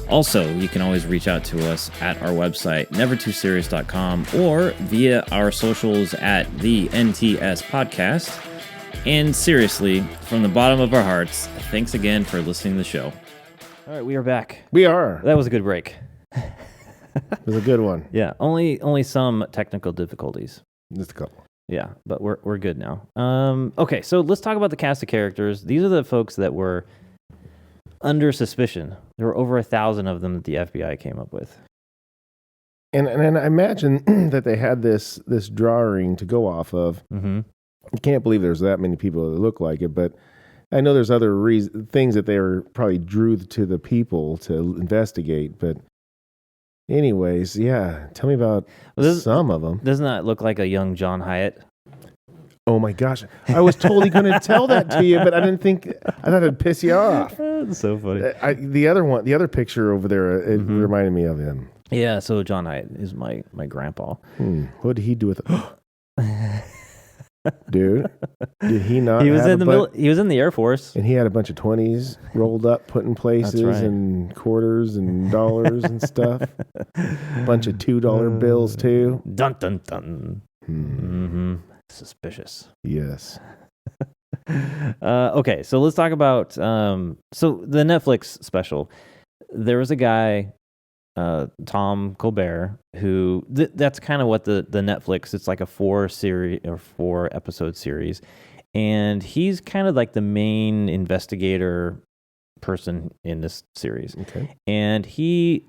Also, you can always reach out to us at our website, nevertooserious.com, or via our socials at the NTS Podcast. And seriously, from the bottom of our hearts, thanks again for listening to the show. All right, we are back. We are. That was a good break. It was a good one. Yeah, only some technical difficulties. Just a couple. Yeah, but we're good now. Okay, so let's talk about the cast of characters. These are the folks that were under suspicion. There were over 1,000 of them that the FBI came up with. And I imagine that they had this drawing to go off of. Mm-hmm. I can't believe there's that many people that look like it, but I know there's other things that they were probably drew to the people to investigate. But anyways, yeah, tell me about some of them. Doesn't that look like a young John Hyatt? Oh my gosh, I was totally going to tell that to you, but I thought it'd piss you off. That's so funny. The other picture over there, it reminded me of him. Yeah, so John Hyatt is my grandpa. What did he do with Dude, did he not? He was in the he was in the Air Force, and he had a bunch of 20s rolled up, put in places, and quarters and dollars and stuff. Bunch of $2 bills too. Dun dun dun. Mm-hmm. Suspicious. Yes. Okay, so let's talk about so the Netflix special. There was a guy, Tom Colbert, who that's kind of what the Netflix. It's like a 4 episode series, and he's kind of like the main investigator person in this series. Okay, and he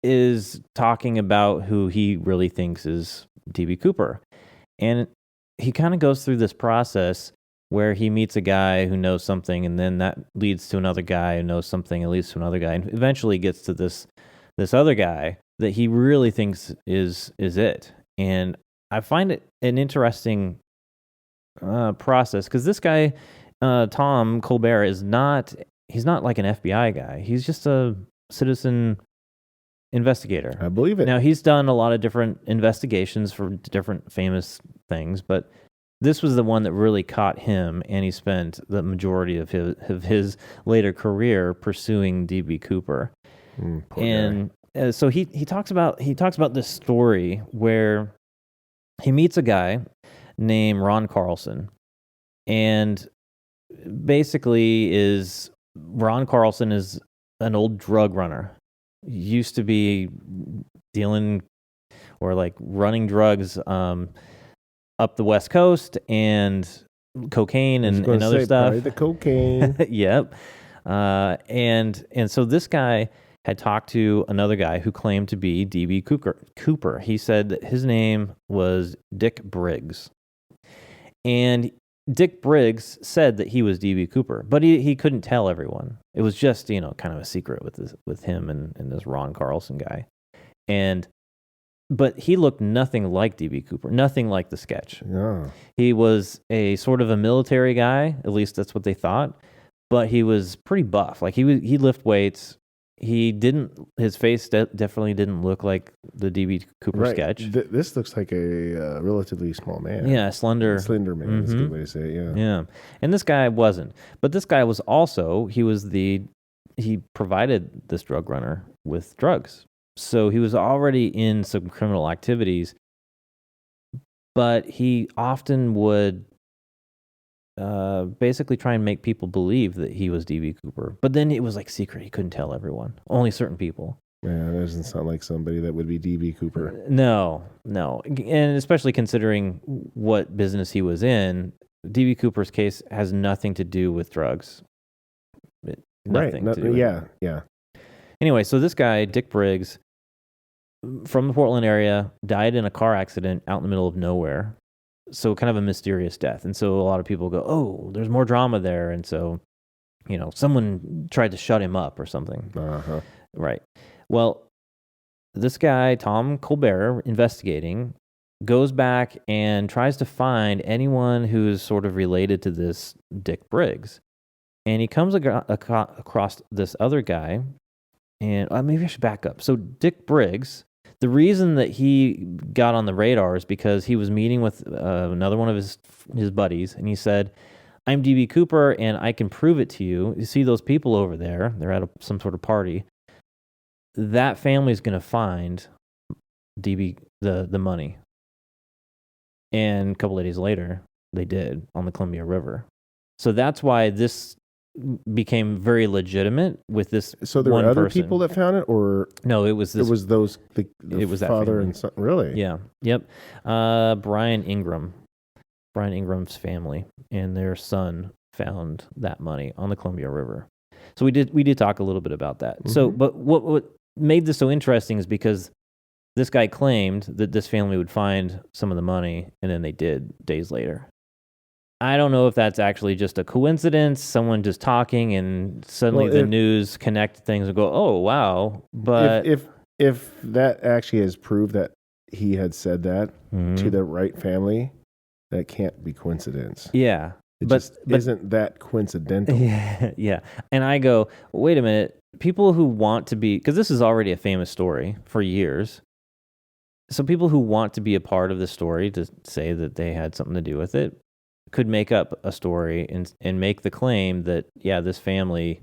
is talking about who he really thinks is DB Cooper, and he kind of goes through this process where he meets a guy who knows something, and then that leads to another guy who knows something, and leads to another guy, and eventually gets to this other guy that he really thinks is it. And I find it an interesting process, because this guy, Tom Colbert, he's not like an FBI guy. He's just a citizen investigator. I believe it. Now, he's done a lot of different investigations for different famous things, but this was the one that really caught him, and he spent the majority of his later career pursuing DB Cooper. And so he talks about this story where he meets a guy named Ron Carlson, and basically Ron Carlson is an old drug runner. He used to be dealing or like running drugs up the West Coast, and cocaine and other stuff. The cocaine. Yep. And so this guy had talked to another guy who claimed to be DB Cooper. He said that his name was Dick Briggs. And Dick Briggs said that he was DB Cooper, but he couldn't tell everyone. It was just, kind of a secret with him and this Ron Carlson guy. But he looked nothing like DB Cooper, nothing like the sketch. Yeah. He was a sort of a military guy, at least that's what they thought, but he was pretty buff. Like he lift weights. His face definitely didn't look like the DB Cooper sketch. This looks like a relatively small man. Yeah, slender man. That's a good way to say it, yeah. Yeah. And this guy wasn't. But this guy was also, he provided this drug runner with drugs. So he was already in some criminal activities, but he often would basically try and make people believe that he was DB Cooper. But then it was like secret. He couldn't tell everyone. Only certain people. Yeah, that doesn't sound like somebody that would be DB Cooper. No. And especially considering what business he was in, DB Cooper's case has nothing to do with drugs. Nothing to do with it. Yeah. Anyway, so this guy, Dick Briggs, from the Portland area, died in a car accident out in the middle of nowhere. So kind of a mysterious death. And so a lot of people go, oh, there's more drama there. And so, someone tried to shut him up or something. Uh-huh. Right. Well, this guy, Tom Colbert, investigating, goes back and tries to find anyone who's sort of related to this Dick Briggs. And he comes across this other guy. And maybe I should back up. So Dick Briggs, the reason that he got on the radar is because he was meeting with another one of his buddies, and he said, I'm DB Cooper, and I can prove it to you. You see those people over there? They're at some sort of party. That family's going to find DB the money. And a couple of days later, they did on the Columbia River. So that's why this became very legitimate with this. So there one were other person. people that found it, or No, it was this. it was those the it was that father family. and son. Really? Yeah. Yep. Brian Ingram's family and their son found that money on the Columbia River. So we did talk a little bit about that. So, but what made this so interesting is because this guy claimed that this family would find some of the money, and then they did days later. I don't know if that's actually just a coincidence, someone just talking, and suddenly the news connect things and go, oh, wow. But if that actually has proved that he had said that to the right family, that can't be coincidence. Yeah. But isn't that coincidental? Yeah. And I go, wait a minute. People who want to be, because this is already a famous story for years. So people who want to be a part of the story to say that they had something to do with it could make up a story and make the claim that, yeah, this family,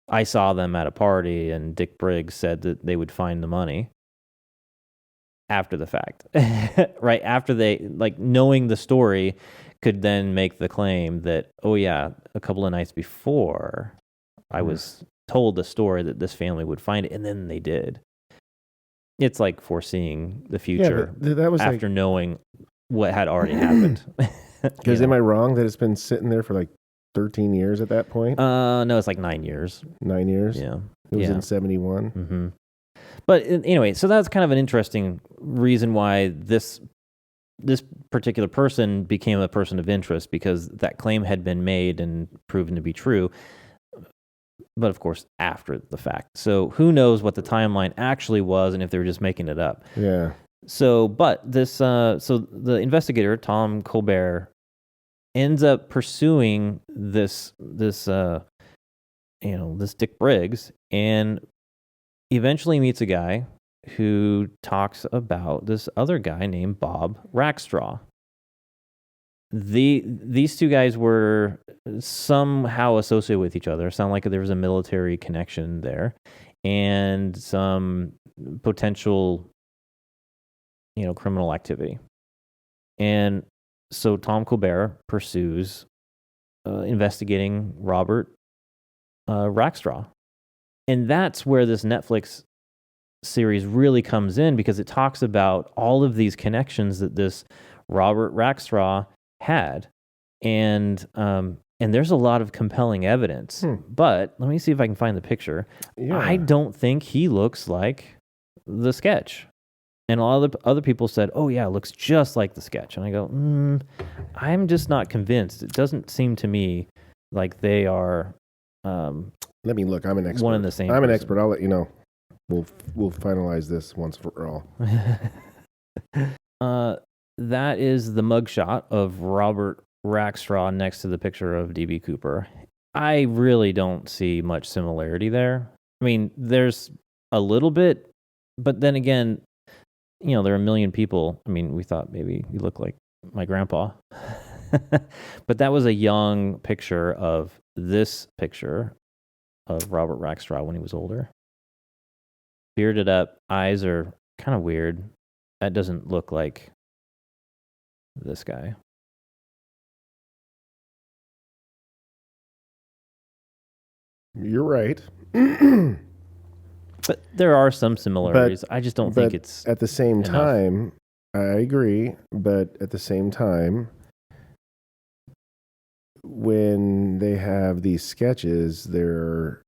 I saw them at a party and Dick Briggs said that they would find the money after the fact. Right? After they, like, knowing the story could then make the claim that, oh yeah, a couple of nights before I was told the story that this family would find it, and then they did. It's like foreseeing the future that was after knowing what had already happened. Because am I wrong that it's been sitting there for like 13 years at that point? No, it's like 9 years. 9 years? Yeah. It was in 71. Mm-hmm. But anyway, so that's kind of an interesting reason why this particular person became a person of interest, because that claim had been made and proven to be true. But of course, after the fact. So who knows what the timeline actually was and if they were just making it up. Yeah. So, but this, so the investigator, Tom Colbert, ends up pursuing this Dick Briggs, and eventually meets a guy who talks about this other guy named Bob Rackstraw. These two guys were somehow associated with each other. Sound like there was a military connection there, and some potential, criminal activity. And so Tom Colbert pursues investigating Robert Rackstraw. And that's where this Netflix series really comes in, because it talks about all of these connections that this Robert Rackstraw had. And there's a lot of compelling evidence. But let me see if I can find the picture. Yeah. I don't think he looks like the sketch. And all the other people said, oh, yeah, it looks just like the sketch. And I go, I'm just not convinced. It doesn't seem to me like they are... Let me look. I'm an expert. One and the same I'm person. an expert. I'll let you know. We'll finalize this once for all. That is the mugshot of Robert Rackstraw next to the picture of D.B. Cooper. I really don't see much similarity there. I mean, there's a little bit, but then again, there are a million people. I mean, we thought maybe you look like my grandpa. But that was a young picture of this picture of Robert Rackstraw when he was older. Bearded up, eyes are kind of weird. That doesn't look like this guy. You're right. But there are some similarities. I just don't think it's at the same enough. time, I agree, but at the same time, when they have these sketches, they're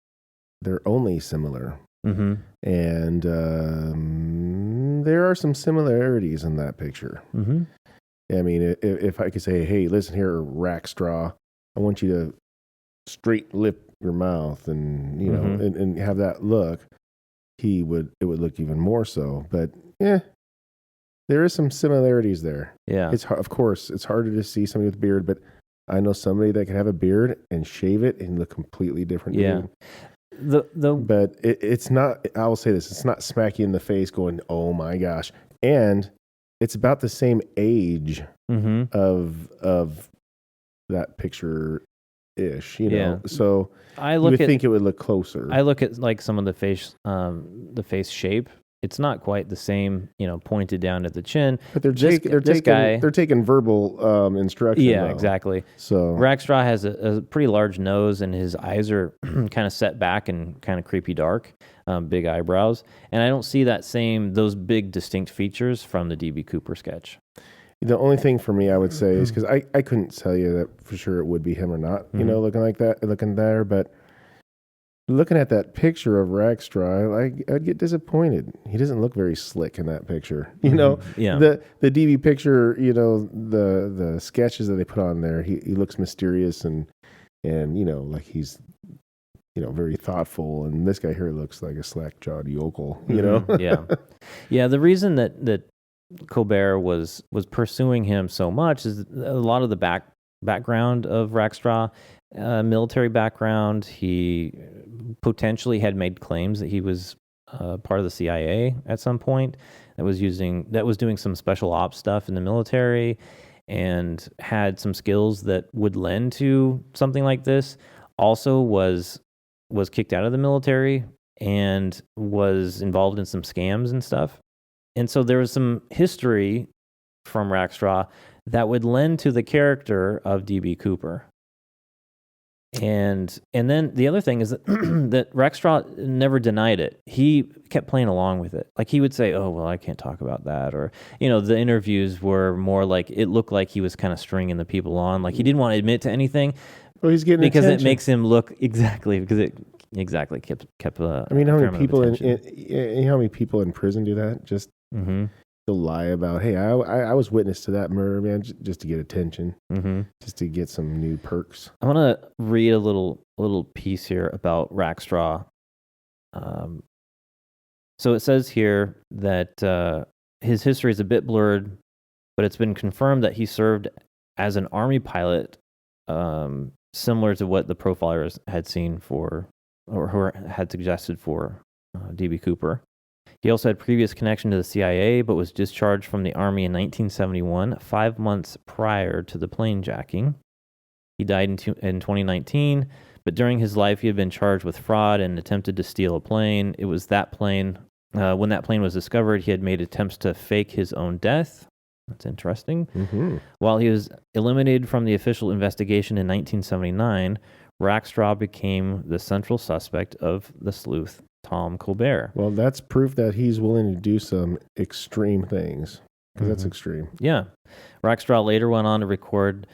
only similar. Mm-hmm. And there are some similarities in that picture. Mm-hmm. I mean, if I could say, hey, listen here, Rackstraw, I want you to straight lip your mouth and, and have that look, it would look even more so. But, there is some similarities there. Yeah. Of course, it's harder to see somebody with a beard, but I know somebody that can have a beard and shave it and look completely different. Yeah. But it's not, I will say this, it's not smack you in the face going, oh my gosh. And it's about the same age of that picture-ish, So I would think it would look closer. I look at like some of the face shape, it's not quite the same, pointed down at the chin. But they're This guy, they're taking verbal instruction. yeah, though. exactly. So Rackstraw has a pretty large nose, and his eyes are kind of set back and kind of creepy dark, big eyebrows. And I don't see those big distinct features from the DB Cooper sketch. the only thing for me I would say is because I couldn't tell you that for sure it would be him or not, looking like that, looking there, but looking at that picture of Rackstraw, I'd get disappointed. He doesn't look very slick in that picture. Yeah. The DB picture, the sketches that they put on there, he looks mysterious and like he's very thoughtful, and this guy here looks like a slack-jawed yokel, Yeah. The reason that Colbert was pursuing him so much is a lot of the background of Rackstraw, military background. He potentially had made claims that he was part of the CIA at some point that was doing some special ops stuff in the military, and had some skills that would lend to something like this. Also was kicked out of the military and was involved in some scams and stuff. And so there was some history from Rackstraw that would lend to the character of DB Cooper. And then the other thing is that, that Rackstraw never denied it. He kept playing along with it. Like he would say, "Oh, well, I can't talk about that." Or, the interviews were more like, it looked like he was kind of stringing the people on. Like he didn't want to admit to anything. Well, he's getting because attention. it makes him look kept. I mean, how many people how many people in prison do that? Just to lie about, hey, I was witness to that murder, man, just to get attention, just to get some new perks. I want to read a little piece here about Rackstraw. So it says here that his history is a bit blurred, but it's been confirmed that he served as an Army pilot, similar to what the profilers had seen for, or who had suggested for DB Cooper. He also had previous connection to the CIA, but was discharged from the Army in 1971, 5 months prior to the plane jacking. He died in 2019, but during his life, he had been charged with fraud and attempted to steal a plane. It was that plane, when that plane was discovered, he had made attempts to fake his own death. That's interesting. While he was eliminated from the official investigation in 1979, Rackstraw became the central suspect of the sleuth Tom Colbert. Well, that's proof that he's willing to do some extreme things, because that's extreme. Yeah. Rackstraw later went on to record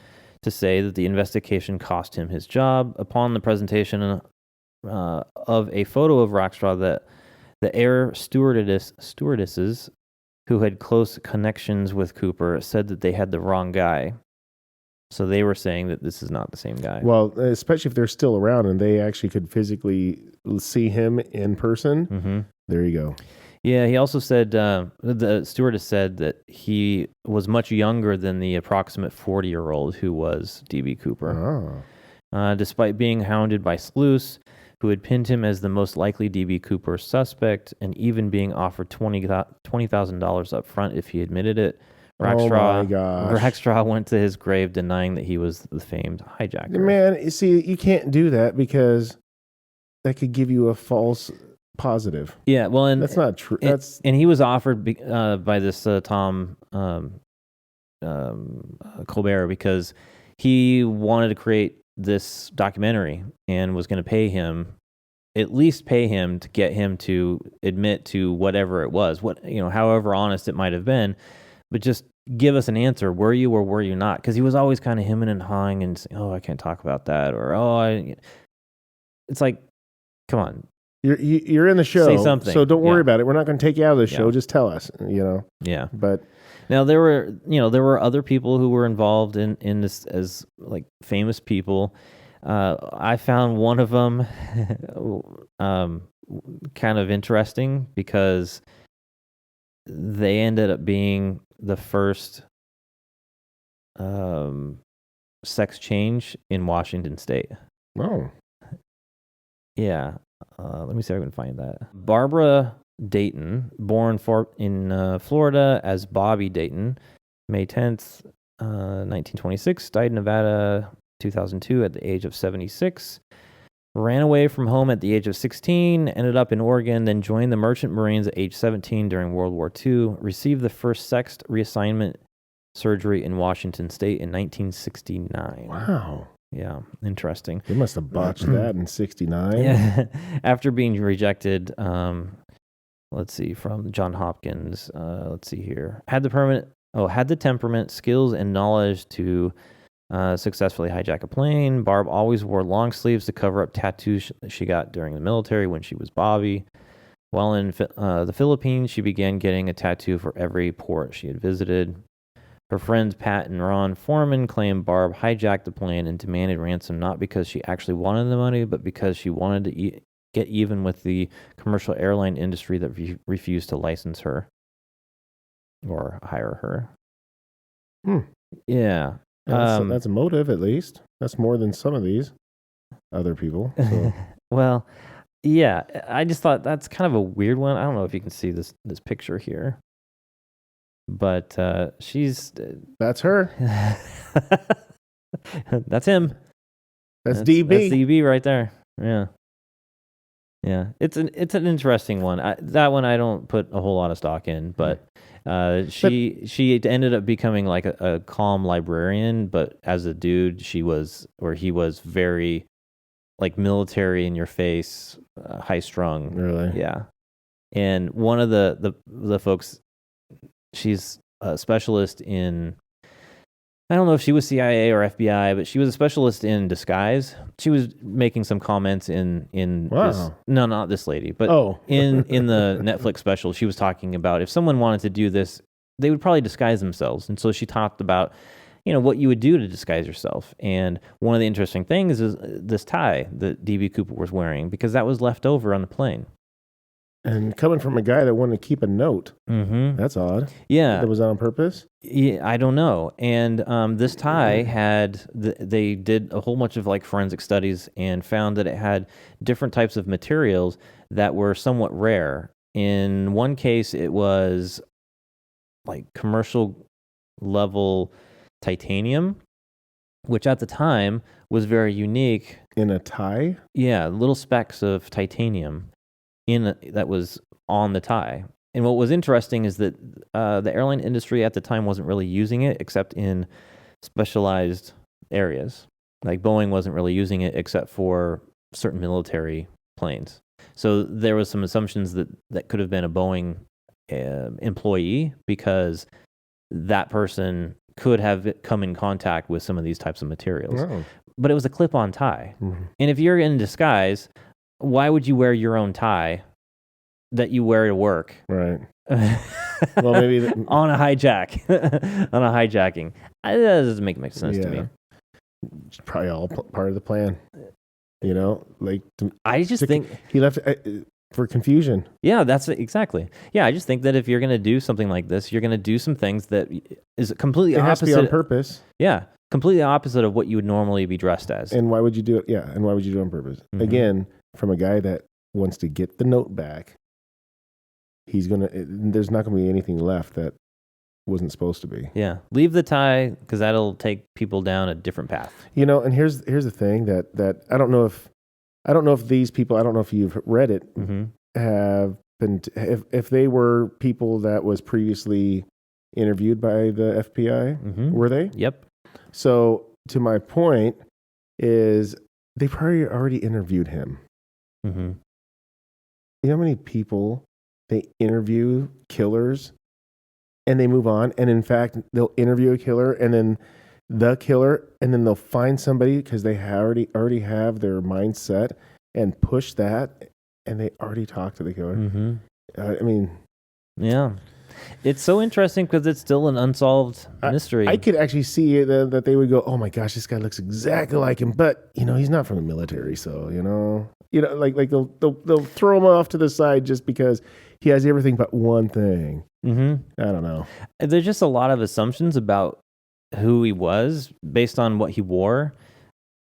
to say that the investigation cost him his job. Upon the presentation of a photo of Rackstraw, that the air stewardesses who had close connections with Cooper said that they had the wrong guy. So they were saying that this is not the same guy. Well, especially if they're still around and they actually could physically see him in person. There you go. Yeah, he also said, the stewardess said that he was much younger than the approximate 40-year-old who was DB Cooper. Despite being hounded by sleuths who had pinned him as the most likely DB Cooper suspect, and even being offered $20,000 up front if he admitted it, Rackstraw went to his grave denying that he was the famed hijacker. Man, you see, you can't do that because that could give you a false positive. Yeah, well, and that's not true. And he was offered by this Tom Colbert because he wanted to create this documentary and was going to at least pay him to get him to admit to whatever it was, however honest it might have been. But just give us an answer. Were you or were you not? Because he was always kind of hemming and hawing and saying, "Oh, I can't talk about that," or It's like, come on. You're in the show. Say something. So don't worry about it. We're not going to take you out of the show. Just tell us. Yeah. But now there were other people who were involved in this as like famous people. I found one of them kind of interesting because they ended up being the first sex change in Washington State. Oh. Yeah. Let me see if I can find that. Barbara Dayton, born in Florida as Bobby Dayton, May 10th, 1926, died in Nevada 2002 at the age of 76. Ran away from home at the age of 16, ended up in Oregon, then joined the Merchant Marines at age 17 during World War II, received the first sex reassignment surgery in Washington State in 1969. Wow. Yeah, interesting. They must have botched that in 69. Yeah, after being rejected, let's see, from John Hopkins, let's see here, had the temperament, skills, and knowledge to successfully hijack a plane. Barb always wore long sleeves to cover up tattoos she got during the military when she was Bobby. While in the Philippines, she began getting a tattoo for every port she had visited. Her friends Pat and Ron Foreman claimed Barb hijacked the plane and demanded ransom not because she actually wanted the money, but because she wanted to get even with the commercial airline industry that refused to license her or hire her. Yeah. That's a motive, at least. That's more than some of these other people. So. Well, yeah, I just thought that's kind of a weird one. I don't know if you can see this picture here, but she's that's her. That's him. That's DB. That's DB right there. Yeah. Yeah, it's an interesting one. That one I don't put a whole lot of stock in, but she ended up becoming like a calm librarian, but as a dude, he was very like military in your face, high strung. Really? Yeah. And one of the folks, she's a specialist in, I don't know if she was CIA or FBI, but she was a specialist in disguise. She was making some comments in wow. this, no, not this lady, but in the Netflix special, she was talking about if someone wanted to do this, they would probably disguise themselves. And so she talked about, what you would do to disguise yourself. And one of the interesting things is this tie that DB Cooper was wearing, because that was left over on the plane. And coming from a guy that wanted to keep a note, that's odd. Yeah. That was on purpose? Yeah, I don't know. And this tie they did a whole bunch of like forensic studies and found that it had different types of materials that were somewhat rare. In one case, it was like commercial level titanium, which at the time was very unique. In a tie? Yeah, little specks of titanium that was on the tie. And what was interesting is that the airline industry at the time wasn't really using it except in specialized areas. Like Boeing wasn't really using it except for certain military planes. So there was some assumptions that could have been a Boeing employee, because that person could have come in contact with some of these types of materials. Oh. But it was a clip-on tie. And if you're in disguise, why would you wear your own tie that you wear to work? Right. Well, maybe on a hijacking. That doesn't make much sense to me. It's probably all part of the plan. Like I just think he left for confusion. Yeah, that's exactly. Yeah, I just think that if you're going to do something like this, you're going to do some things that is completely opposite. It has to be on purpose. Yeah, completely opposite of what you would normally be dressed as. And why would you do it? Yeah, and why would you do it on purpose? Again, from a guy that wants to get the note back, there's not going to be anything left that wasn't supposed to be. Yeah, leave the tie, because that'll take people down a different path. And here's the thing that I don't know if these people, I don't know if you've read it, have been, if they were people that was previously interviewed by the FBI, were they? Yep. So to my point is they probably already interviewed him. You know how many people they interview killers and they move on, and in fact they'll interview a killer and then the killer, and then they'll find somebody because they already have their mindset and push that, and they already talked to the killer. I mean, yeah, it's so interesting because it's still an unsolved mystery. I could actually see that they would go, "Oh my gosh, this guy looks exactly like him," but he's not from the military, so like they'll throw him off to the side just because he has everything but one thing. I don't know. There's just a lot of assumptions about who he was based on what he wore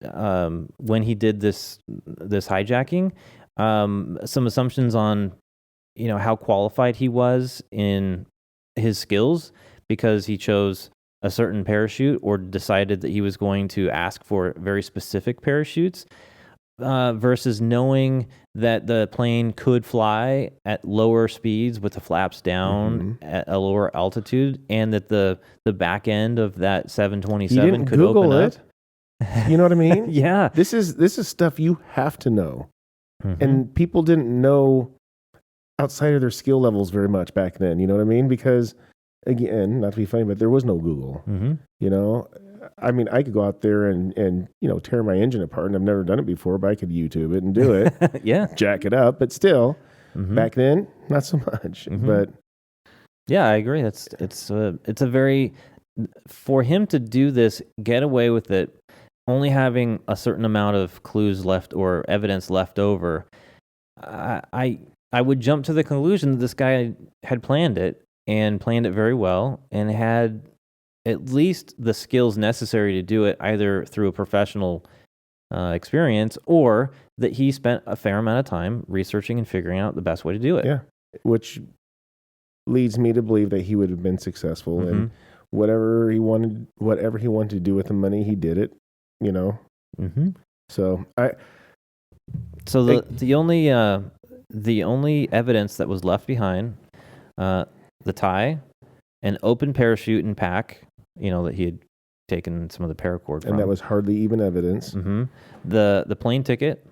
when he did this hijacking. Some assumptions on how qualified he was in his skills, because he chose a certain parachute or decided that he was going to ask for very specific parachutes. versus knowing that the plane could fly at lower speeds with the flaps down at a lower altitude, and that the back end of that 727 could Google open it. You know what I mean? Yeah. This is stuff you have to know. Mm-hmm. And people didn't know outside of their skill levels very much back then. You know what I mean? Because, again, not to be funny, but there was no Google. Mm-hmm. You know? I mean, I could go out there and tear my engine apart, and I've never done it before, but I could YouTube it and do it. Yeah. Jack it up. But still, back then, not so much. Mm-hmm. But yeah, I agree. It's a very, for him to do this, get away with it, only having a certain amount of clues left or evidence left over, I would jump to the conclusion that this guy had planned it and planned it very well and had at least the skills necessary to do it, either through a professional experience or that he spent a fair amount of time researching and figuring out the best way to do it. Yeah, which leads me to believe that he would have been successful and whatever he wanted to do with the money, he did it. You know. Mm-hmm. So the only evidence that was left behind, the tie, an open parachute and pack, that he had taken some of the paracord from. And that was hardly even evidence. Mm-hmm. The plane ticket,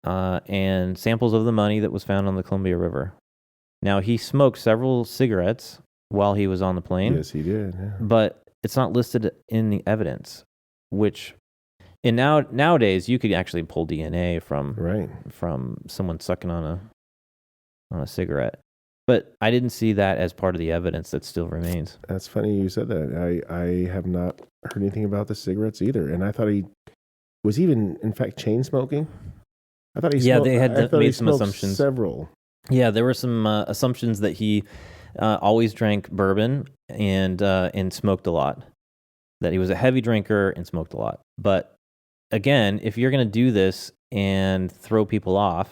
and samples of the money that was found on the Columbia River. Now, he smoked several cigarettes while he was on the plane. Yes, he did. Yeah. But it's not listed in the evidence, which nowadays you could actually pull DNA from someone sucking on a cigarette. But I didn't see that as part of the evidence that still remains. That's funny you said that. I have not heard anything about the cigarettes either. And I thought he was even, in fact, chain smoking. I thought he smoked, they had made some assumptions. Several. Yeah, there were some assumptions that he always drank bourbon and smoked a lot. That he was a heavy drinker and smoked a lot. But again, if you're going to do this and throw people off,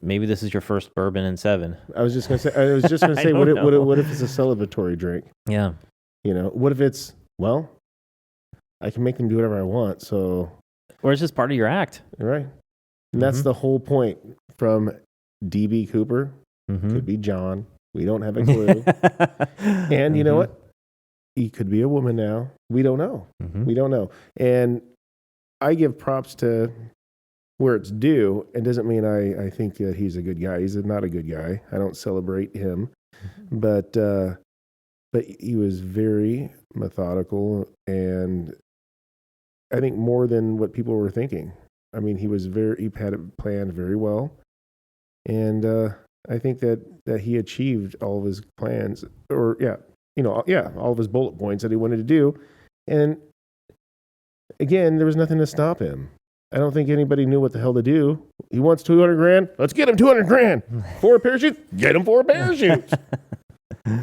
maybe this is your first bourbon in 7. I was just going to say, what if it's a celebratory drink? Yeah. What if it's, well, I can make them do whatever I want, so. Or it's just part of your act. Right. And that's the whole point from D.B. Cooper. Mm-hmm. Could be John. We don't have a clue. And you know what? He could be a woman now. We don't know. Mm-hmm. We don't know. And I give props to where it's due. It doesn't mean I think that he's a good guy. He's not a good guy. I don't celebrate him. But he was very methodical, and I think more than what people were thinking. I mean, he had it planned very well. And I think that he achieved all of his plans, or all of his bullet points that he wanted to do. And again, there was nothing to stop him. I don't think anybody knew what the hell to do. He wants $200,000. Let's get him $200,000. 4 parachutes. Get him 4 parachutes.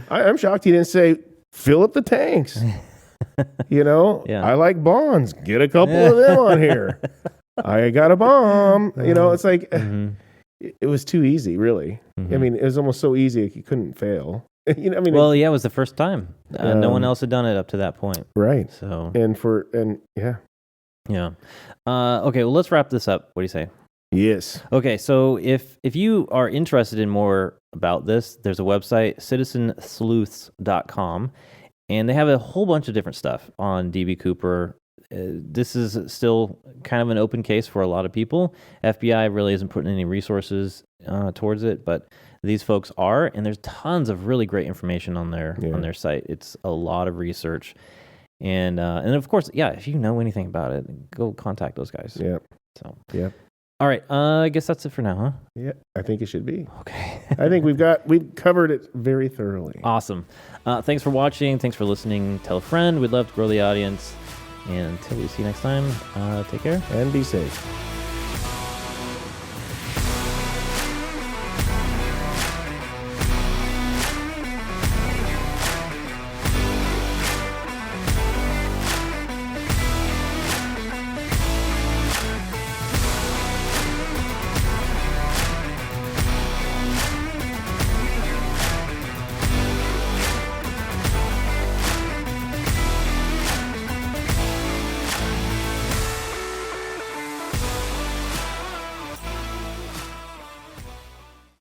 I'm shocked he didn't say, fill up the tanks. I like bonds. Get a couple of them on here. I got a bomb. It's like, it was too easy, really. Mm-hmm. I mean, it was almost so easy you couldn't fail. It was the first time. No one else had done it up to that point. Right. So, yeah. Yeah. Okay, well, let's wrap this up. What do you say? Yes. Okay, so if you are interested in more about this, there's a website, citizensleuths.com, and they have a whole bunch of different stuff on D.B. Cooper. This is still kind of an open case for a lot of people. FBI really isn't putting any resources towards it, but these folks are, and there's tons of really great information on their site. It's a lot of research. And of course, if you know anything about it, go contact those guys. Yeah. So. Yeah. All right. I guess that's it for now, huh? Yeah, I think it should be. Okay. I think we've covered it very thoroughly. Awesome. Thanks for watching. Thanks for listening. Tell a friend. We'd love to grow the audience. And until we see you next time, take care and be safe.